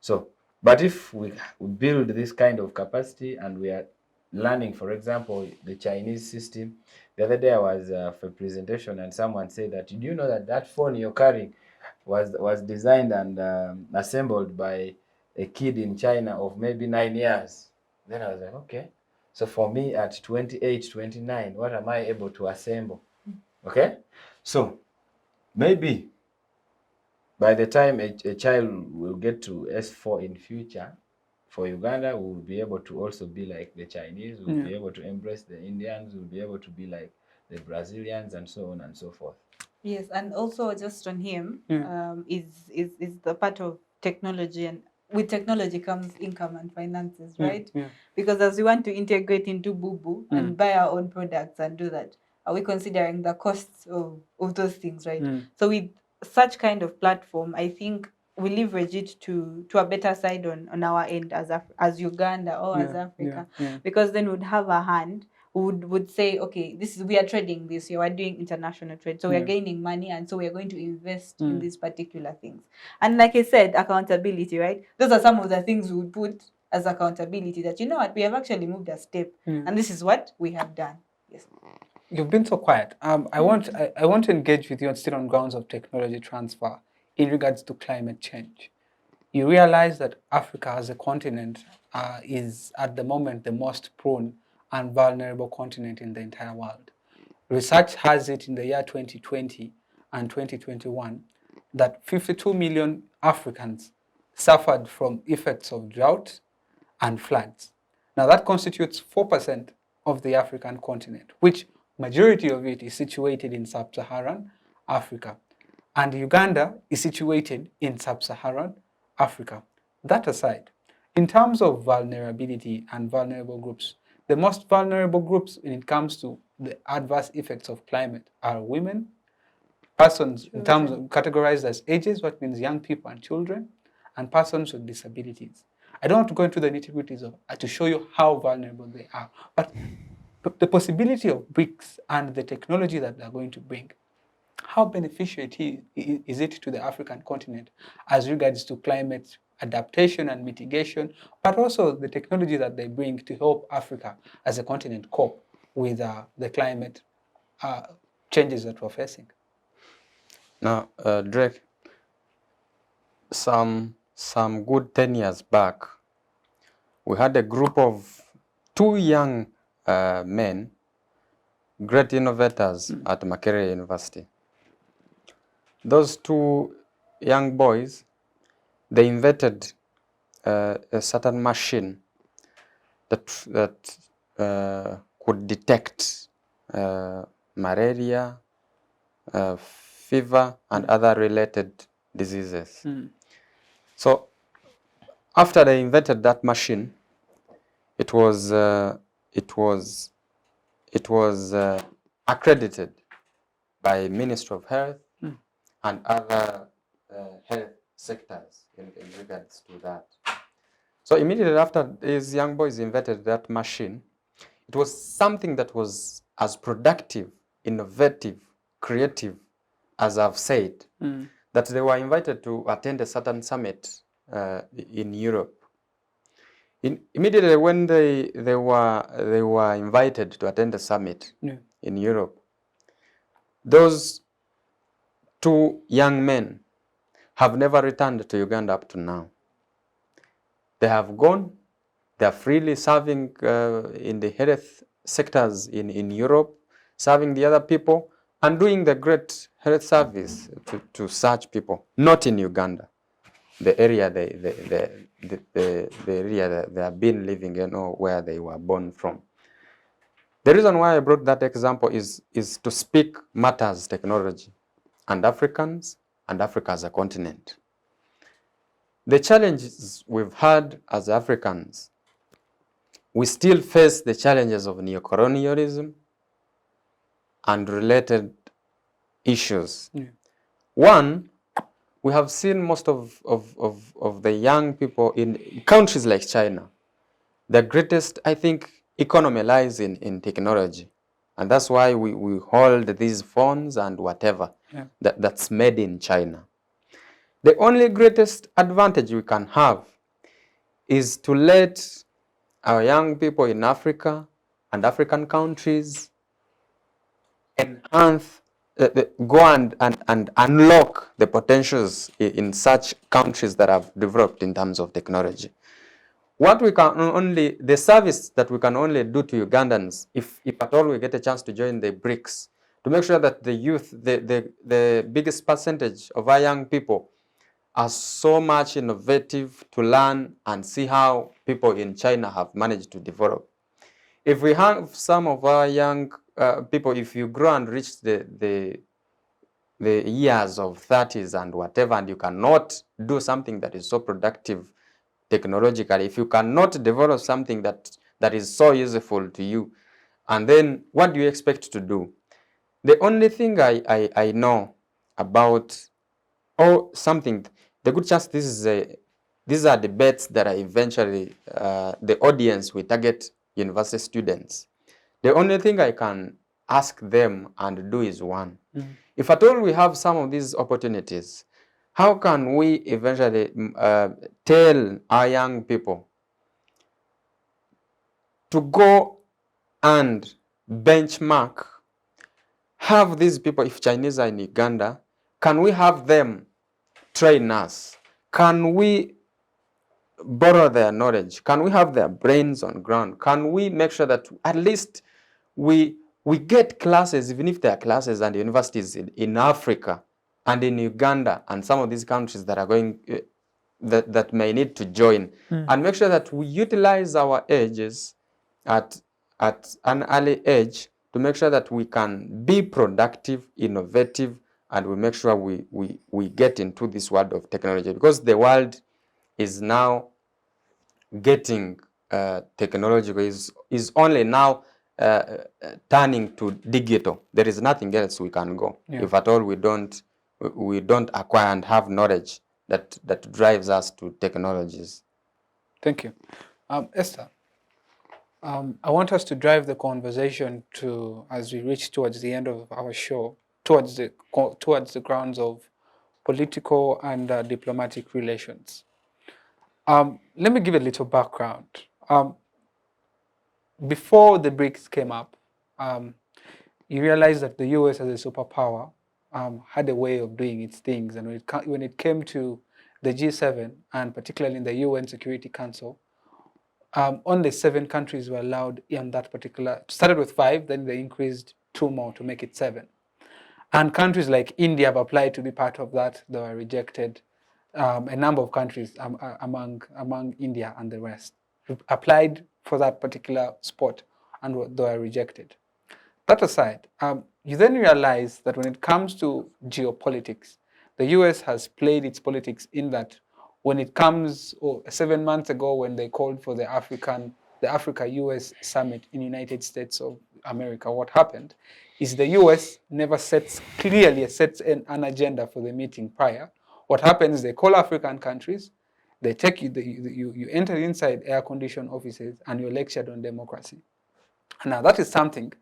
Speaker 3: So, but if we build this kind of capacity and we are learning, for example, the Chinese system. The other day I was for a presentation and someone said that, do you know that that phone you're carrying was designed and assembled by a kid in China of maybe 9 years? Then I was like, okay. So for me at 28, 29, what am I able to assemble? Okay? So maybe by the time a child will get to S4 in future, for Uganda, we will be able to also be like the Chinese, we'll be able to embrace the Indians, we'll be able to be like the Brazilians, and so on and so forth.
Speaker 2: Yes, and also just on him, is the part of technology, and with technology comes income and finances, right? Because as we want to integrate into Bubu and buy our own products and do that, are we considering the costs of those things, right? So with such kind of platform, I think we leverage it to a better side on our end as Uganda or as Africa, because then we'd have a hand, would say, okay, we are trading this year, we're doing international trade, so we are gaining money, and so we are going to invest in these particular things. And like I said, accountability, right? Those are some of the things we would put as accountability, that, you know what, we have actually moved a step, and this is what we have done. Yes.
Speaker 1: You've been so quiet. I want to engage with you still on grounds of technology transfer in regards to climate change. You realize that Africa as a continent is at the moment the most prone and vulnerable continent in the entire world. Research has it in the year 2020 and 2021 that 52 million Africans suffered from effects of drought and floods. Now that constitutes 4% of the African continent, which majority of it is situated in sub-Saharan Africa. And Uganda is situated in sub-Saharan Africa. That aside, in terms of vulnerability and vulnerable groups, the most vulnerable groups when it comes to the adverse effects of climate are women, persons in terms of categorized as ages, what means young people and children, and persons with disabilities. I don't want to go into the nitty-gritties to show you how vulnerable they are, but the possibility of BRICS and the technology that they're going to bring, how beneficial is it to the African continent as regards to climate adaptation and mitigation, but also the technology that they bring to help Africa as a continent cope with the climate changes that we're facing?
Speaker 4: Now, Drake, some good 10 years back, we had a group of 2 young men, great innovators at Makerere University. Those 2 young boys, they invented a certain machine that could detect malaria, fever, and other related diseases. So after they invented that machine, it was accredited by Ministry of Health and other health sectors in regards to that. So immediately after these young boys invented that machine, it was something that was as productive, innovative, creative, as I've said, that they were invited to attend a certain summit in Europe. Immediately when they were invited to attend a summit in Europe, those two young men have never returned to Uganda up to now. They have gone. They are freely serving in the health sectors in Europe, serving the other people, and doing the great health service to such people, not in Uganda, the area the area that they have been living in, or where they were born from. The reason why I brought that example is to speak matters technology and Africans and Africa as a continent. The challenges we've had as Africans, we still face the challenges of neocolonialism and related issues. One, we have seen most of the young people in countries like China, the greatest, I think, economy lies in technology. And that's why we hold these phones and whatever that's made in China. The only greatest advantage we can have is to let our young people in Africa and African countries enhance, go and unlock the potentials in such countries that have developed in terms of technology. What we can only, the service that we can only do to Ugandans, if at all we get a chance to join the BRICS, to make sure that the youth, the biggest percentage of our young people are so much innovative to learn and see how people in China have managed to develop. If we have some of our young people, if you grow and reach the years of 30s and whatever, and you cannot do something that is so productive technologically, if you cannot develop something that is so useful to you, and then what do you expect to do? The only thing I know about, or something, the good chance these are debates that are eventually the audience we target university students. The only thing I can ask them and do is one. If at all we have some of these opportunities, how can we eventually tell our young people to go and benchmark, have these people, if Chinese are in Uganda, can we have them train us? Can we borrow their knowledge? Can we have their brains on ground? Can we make sure that at least we get classes, even if there are classes and universities in Africa and in Uganda and some of these countries that are going, that may need to join, and make sure that we utilize our ages at an early age to make sure that we can be productive, innovative, and we make sure we get into this world of technology, because the world is now getting technological, is only now turning to digital. There is nothing else we can go if at all we don't acquire and have knowledge that drives us to technologies.
Speaker 1: Thank you. Esther, I want us to drive the conversation to, as we reach towards the end of our show, towards the grounds of political and diplomatic relations. Let me give a little background. Before the BRICS came up, you realize that the US as a superpower had a way of doing its things. And when it came to the G7, and particularly in the UN Security Council, only 7 countries were allowed in that particular, started with 5, then they increased 2 more to make it 7. And countries like India have applied to be part of that. They were rejected. A number of countries among India and the rest applied for that particular spot and they were rejected. That aside, you then realize that when it comes to geopolitics, the US has played its politics in that when it comes 7 months ago when they called for the Africa-US summit in the United States of America, what happened is the US never clearly sets an agenda for the meeting prior. What happens is they call African countries, they take you, you enter inside air-conditioned offices and you're lectured on democracy. Now that is something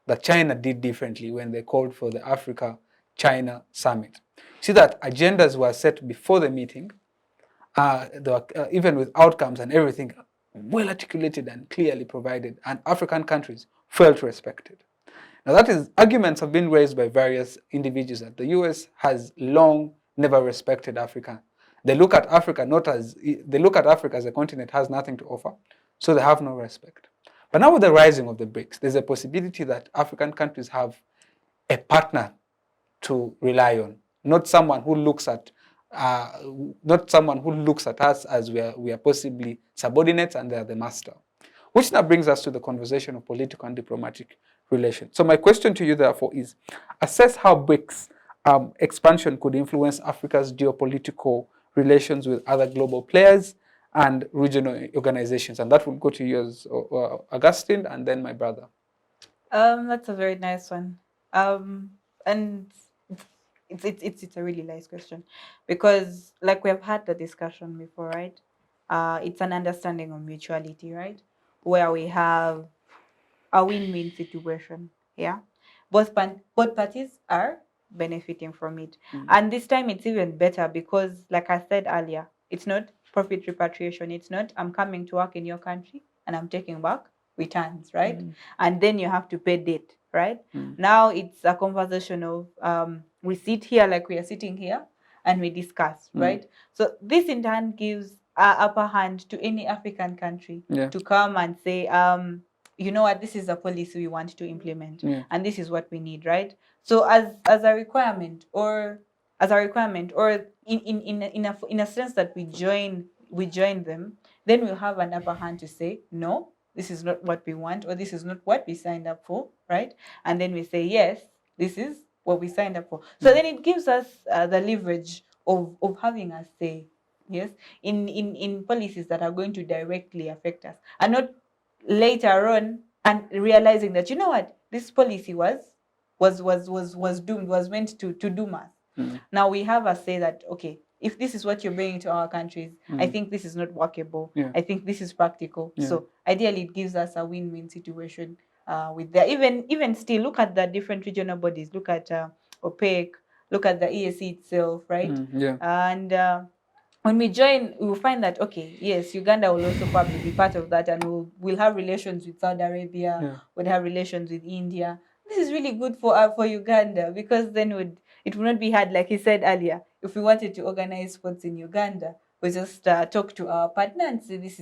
Speaker 1: that China did differently when they called for the Africa-China summit. See that agendas were set before the meeting, even with outcomes and everything well articulated and clearly provided, and African countries felt respected. Now that is, arguments have been raised by various individuals that the US has long never respected Africa. They look at Africa as a continent has nothing to offer, so they have no respect. But now with the rising of the BRICS, there's a possibility that African countries have a partner to rely on, not someone who looks at us as we are possibly subordinates and they are the master. Which now brings us to the conversation of political and diplomatic relations. So my question to you, therefore, is assess how BRICS expansion could influence Africa's geopolitical relations with other global players and regional organizations. And that will go to yours, Augustine, and then my brother.
Speaker 2: That's a very nice one. And it's a really nice question because, like we have had the discussion before, right? It's an understanding of mutuality, right? Where we have a win-win situation. Yeah, both parties are benefiting from it, and this time it's even better because, like I said earlier, it's not profit repatriation. It's not I'm coming to work in your country and I'm taking back returns, right? And then you have to pay debt, right? Now it's a conversation of we sit here like we are sitting here and we discuss, right? So this in turn gives upper hand to any African country to come and say, you know what, this is a policy we want to implement, and this is what we need, right? So as a requirement, or in a sense that we join them, then we'll have an upper hand to say, no, this is not what we want, or this is not what we signed up for, right? And then we say, yes, this is what we signed up for. So then it gives us the leverage of having a say, yes, in policies that are going to directly affect us, and not later on and realizing that, you know what, this policy was doomed, was meant to doom us. Now we have a say that, okay, if this is what you're bringing to our countries, I think this is not workable. I think this is practical. So ideally it gives us a win-win situation with the even still look at the different regional bodies, look at OPEC, look at the EAC itself, right? And when we join, we will find that, okay, yes, Uganda will also probably be part of that, and we'll have relations with Saudi Arabia, we'll have relations with India. This is really good for Uganda, because then it would not be hard, like he said earlier. If we wanted to organize sports in Uganda, we just talk to our partner and say, this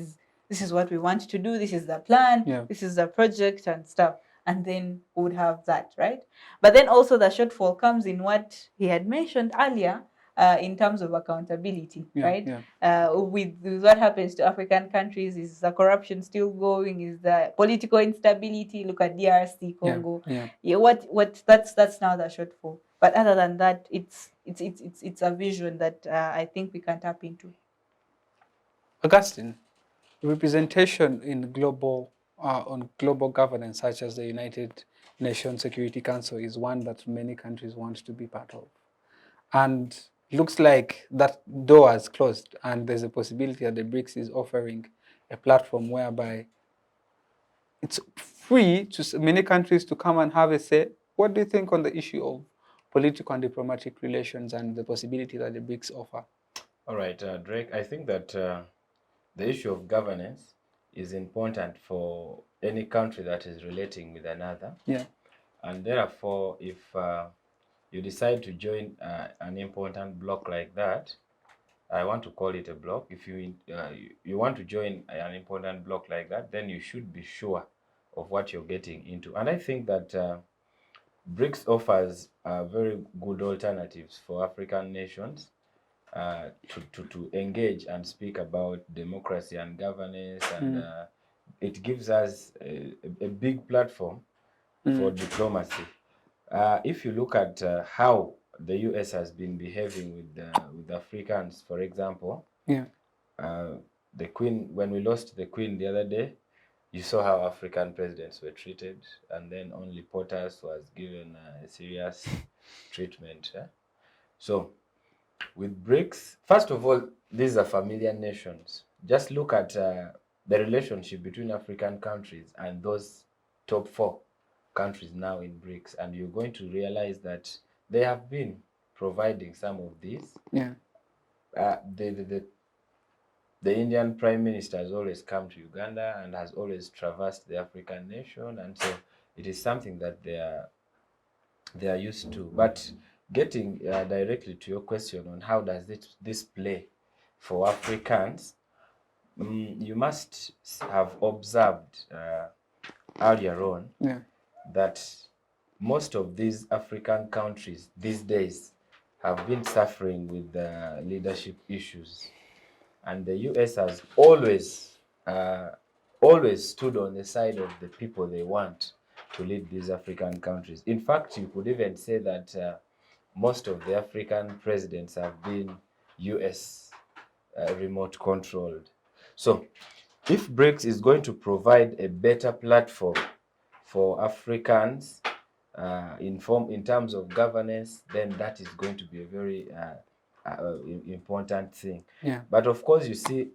Speaker 2: is what we want to do, this is the plan, this is the project and stuff. And then we would have that, right? But then also the shortfall comes in what he had mentioned earlier, in terms of accountability, right? With what happens to African countries, is the corruption still going? Is the political instability? Look at DRC, Congo. That's now the shortfall. But other than that, it's a vision that I think we can tap into.
Speaker 1: Augustine, representation in on global governance, such as the United Nations Security Council, is one that many countries want to be part of, and looks like that door has closed, and there's a possibility that the BRICS is offering a platform whereby it's free to many countries to come and have a say. What do you think on the issue of political and diplomatic relations and the possibility that the BRICS offer?
Speaker 3: All right, Drake, I think that the issue of governance is important for any country that is relating with another. And therefore, if you decide to join an important bloc like that, I want to call it a bloc. If you want to join an important bloc like that, then you should be sure of what you're getting into. And I think that BRICS offers very good alternatives for African nations to engage and speak about democracy and governance, and it gives us a big platform for diplomacy. If you look at how the US has been behaving with Africans, for example, the Queen, when we lost the Queen the other day, you saw how African presidents were treated, and then only POTUS was given a serious treatment. So, with BRICS, first of all, these are familiar nations. Just look at the relationship between African countries and those top 4 countries now in BRICS, and you're going to realize that they have been providing some of these. The Indian Prime Minister has always come to Uganda and has always traversed the African nation, and so it is something that they are used to. But getting directly to your question on how does this play for Africans, you must have observed earlier on that most of these African countries these days have been suffering with leadership issues. And the US has always stood on the side of the people they want to lead these African countries. In fact, you could even say that most of the African presidents have been US remote controlled. So if BRICS is going to provide a better platform for Africans in terms of governance, then that is going to be a very important thing. But of course, you see,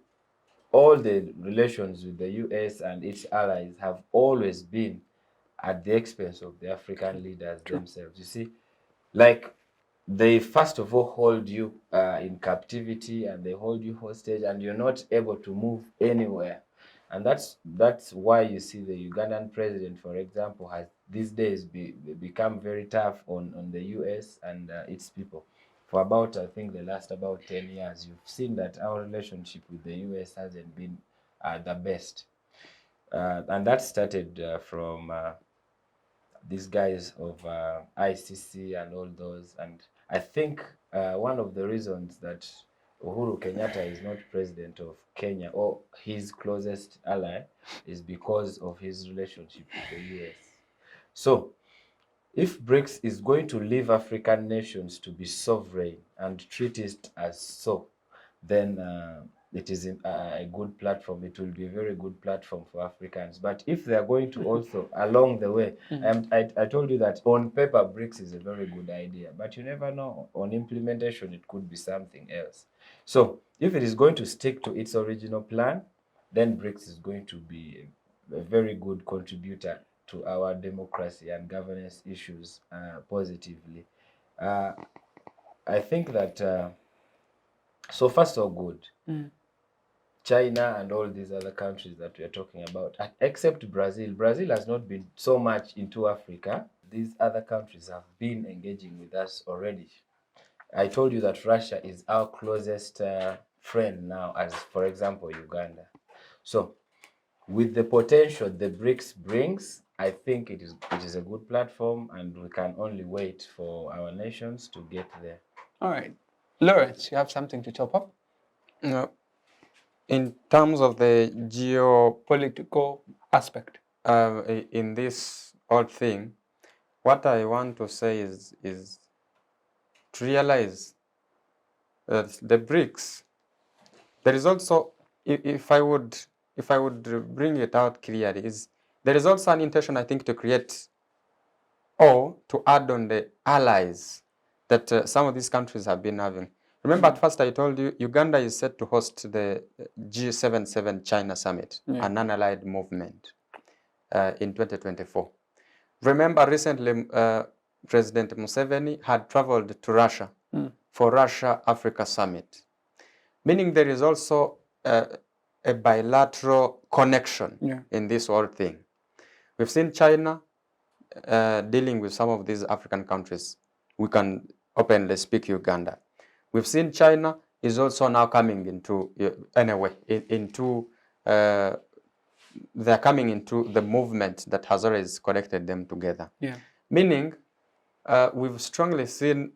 Speaker 3: all the relations with the US and its allies have always been at the expense of the African leaders themselves. You see, like, they first of all hold you in captivity, and they hold you hostage, and you're not able to move anywhere. And that's why you see the Ugandan president, for example, has these days become very tough on the US and its people. For about, I think, the last about 10 years, you've seen that our relationship with the US hasn't been the best. And that started from these guys of ICC and all those. And I think one of the reasons that Uhuru Kenyatta is not president of Kenya, or his closest ally, is because of his relationship with the US. So, if BRICS is going to leave African nations to be sovereign and treat it as so, then it is a good platform. It will be a very good platform for Africans. But if they are going to also, along the way, I told you that on paper, BRICS is a very good idea, but you never know. On implementation, it could be something else. So if it is going to stick to its original plan, then BRICS is going to be a very good contributor to our democracy and governance issues positively. I think that so far so good. China and all these other countries that we are talking about, except Brazil. Brazil has not been so much into Africa. These other countries have been engaging with us already. I told you that Russia is our closest friend now, as for example, Uganda. So with the potential the BRICS brings, I think it is a good platform, and we can only wait for our nations to get there.
Speaker 1: All right. Lawrence, you have something to top up?
Speaker 4: No. In terms of the
Speaker 1: Political aspect.
Speaker 4: in this whole thing, what I want to say is to realize that the BRICS, there is also, if I would bring it out clearly, there is also an intention, I think, to create or to add on the allies that some of these countries have been having. Remember, at first I told you, Uganda is set to host the G77 China Summit, an unallied movement, in 2024. Remember, recently, President Museveni had traveled to Russia for Russia-Africa Summit, meaning there is also a bilateral connection in this whole thing. We've seen China dealing with some of these African countries. We can openly speak Uganda. We've seen China is also now coming into, they're coming into the movement that has always connected them together. Meaning, we've strongly seen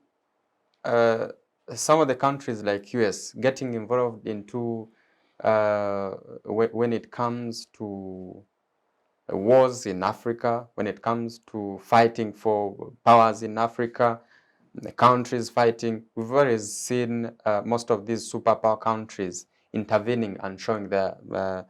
Speaker 4: some of the countries like US getting involved into when it comes to wars in Africa, when it comes to fighting for powers in Africa, the countries fighting. We've already seen most of these superpower countries intervening and showing their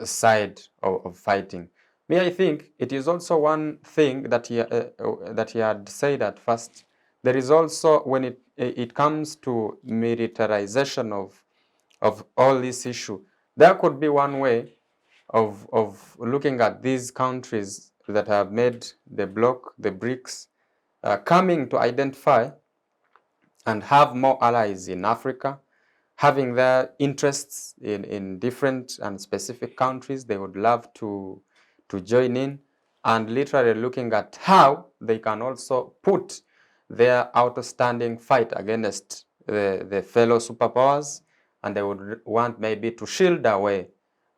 Speaker 4: side of fighting. Me, I think it is also one thing that he had said at first. There is also, when it comes to militarization of all this issue, there could be one way of looking at these countries that have made the bloc, the BRICS, coming to identify and have more allies in Africa, having their interests in different and specific countries they would love to join in, and literally looking at how they can also put their outstanding fight against the fellow superpowers, and they would want maybe to shield away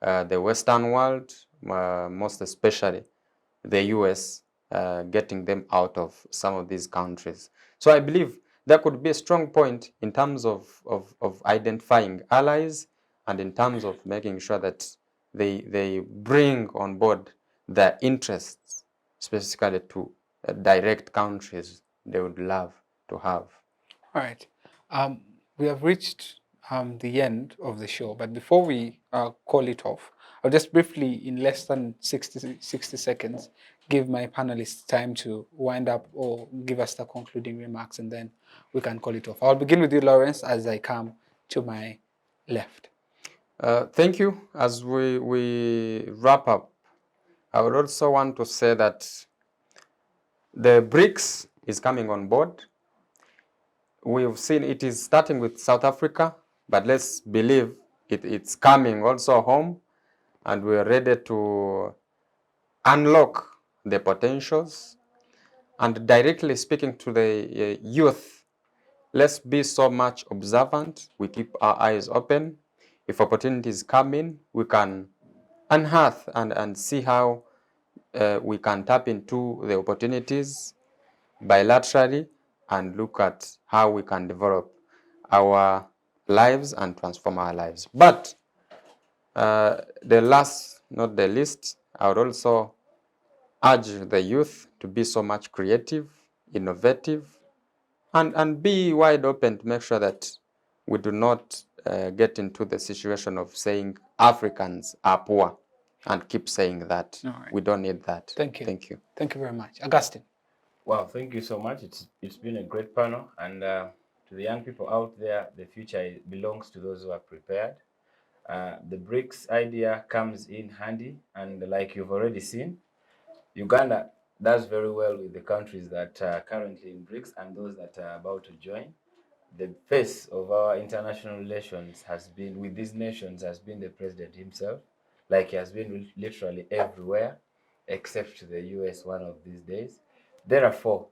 Speaker 4: the Western world, most especially the US, getting them out of some of these countries. So I believe there could be a strong point in terms of identifying allies and in terms of making sure that they bring on board their interests, specifically to direct countries they would love to have.
Speaker 1: All right. We have reached the end of the show, but before we call it off, I'll just briefly, in less than 60 seconds, give my panelists time to wind up or give us the concluding remarks, and then we can call it off. I'll begin with you, Lawrence, as I come to my left.
Speaker 4: Thank you. As we wrap up, I would also want to say that the BRICS is coming on board. We've seen it is starting with South Africa, but let's believe it's coming also home, and we're ready to unlock the potentials. And directly speaking to the youth, let's be so much observant. We keep our eyes open. If opportunities come in, we can unearth and see how we can tap into the opportunities bilaterally and look at how we can develop our lives and transform our lives. But the last, not the least, I would also urge the youth to be so much creative, innovative, and be wide open to make sure that we do not get into the situation of saying Africans are poor and keep saying that.
Speaker 1: Right.
Speaker 4: We don't need that.
Speaker 1: Thank you.
Speaker 4: Thank you.
Speaker 1: Thank you very much. Augustine.
Speaker 3: Well, thank you so much. It's been a great panel, and to the young people out there, the future belongs to those who are prepared. The BRICS idea comes in handy, and like you've already seen, Uganda does very well with the countries that are currently in BRICS and those that are about to join. The face of our international relations has been with these nations has been the president himself, like he has been literally everywhere except to the US one of these days. Therefore,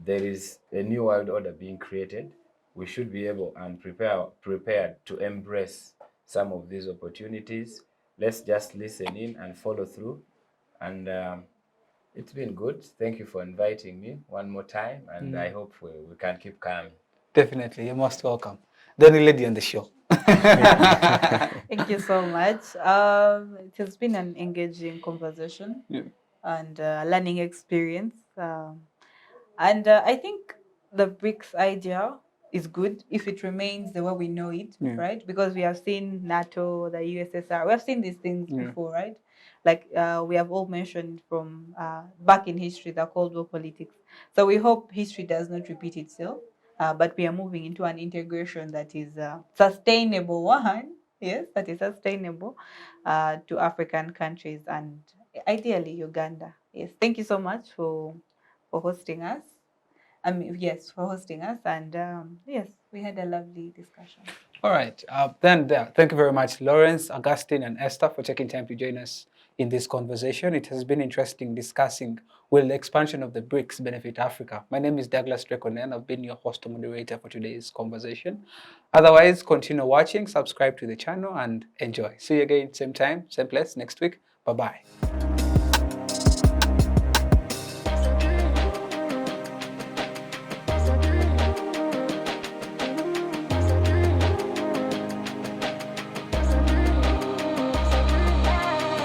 Speaker 3: there is a new world order being created. We should be able and prepared to embrace some of these opportunities. Let's just listen in and follow through. And it's been good. Thank you for inviting me one more time, and I hope we can keep coming.
Speaker 1: Definitely, you're most welcome. The only lady on the show.
Speaker 2: Thank you so much. It has been an engaging conversation and learning experience. And I think the BRICS idea is good if it remains the way we know it, right? Because we have seen NATO, the USSR, we have seen these things before, right? Like we have all mentioned from back in history, the Cold War politics. So we hope history does not repeat itself, but we are moving into an integration that is sustainable one, yes, that is sustainable to African countries and ideally Uganda. Yes, thank you so much for hosting us. For hosting us, and yes, we had a lovely discussion.
Speaker 1: All right, thank you very much, Lawrence, Augustine, and Esther, for taking time to join us in this conversation. It has been interesting discussing will the expansion of the BRICS benefit Africa. My name is Douglas Drake, and I've been your host and moderator for today's conversation. Otherwise, continue watching, subscribe to the channel, and enjoy. See you again, same time, same place next week. Bye-bye.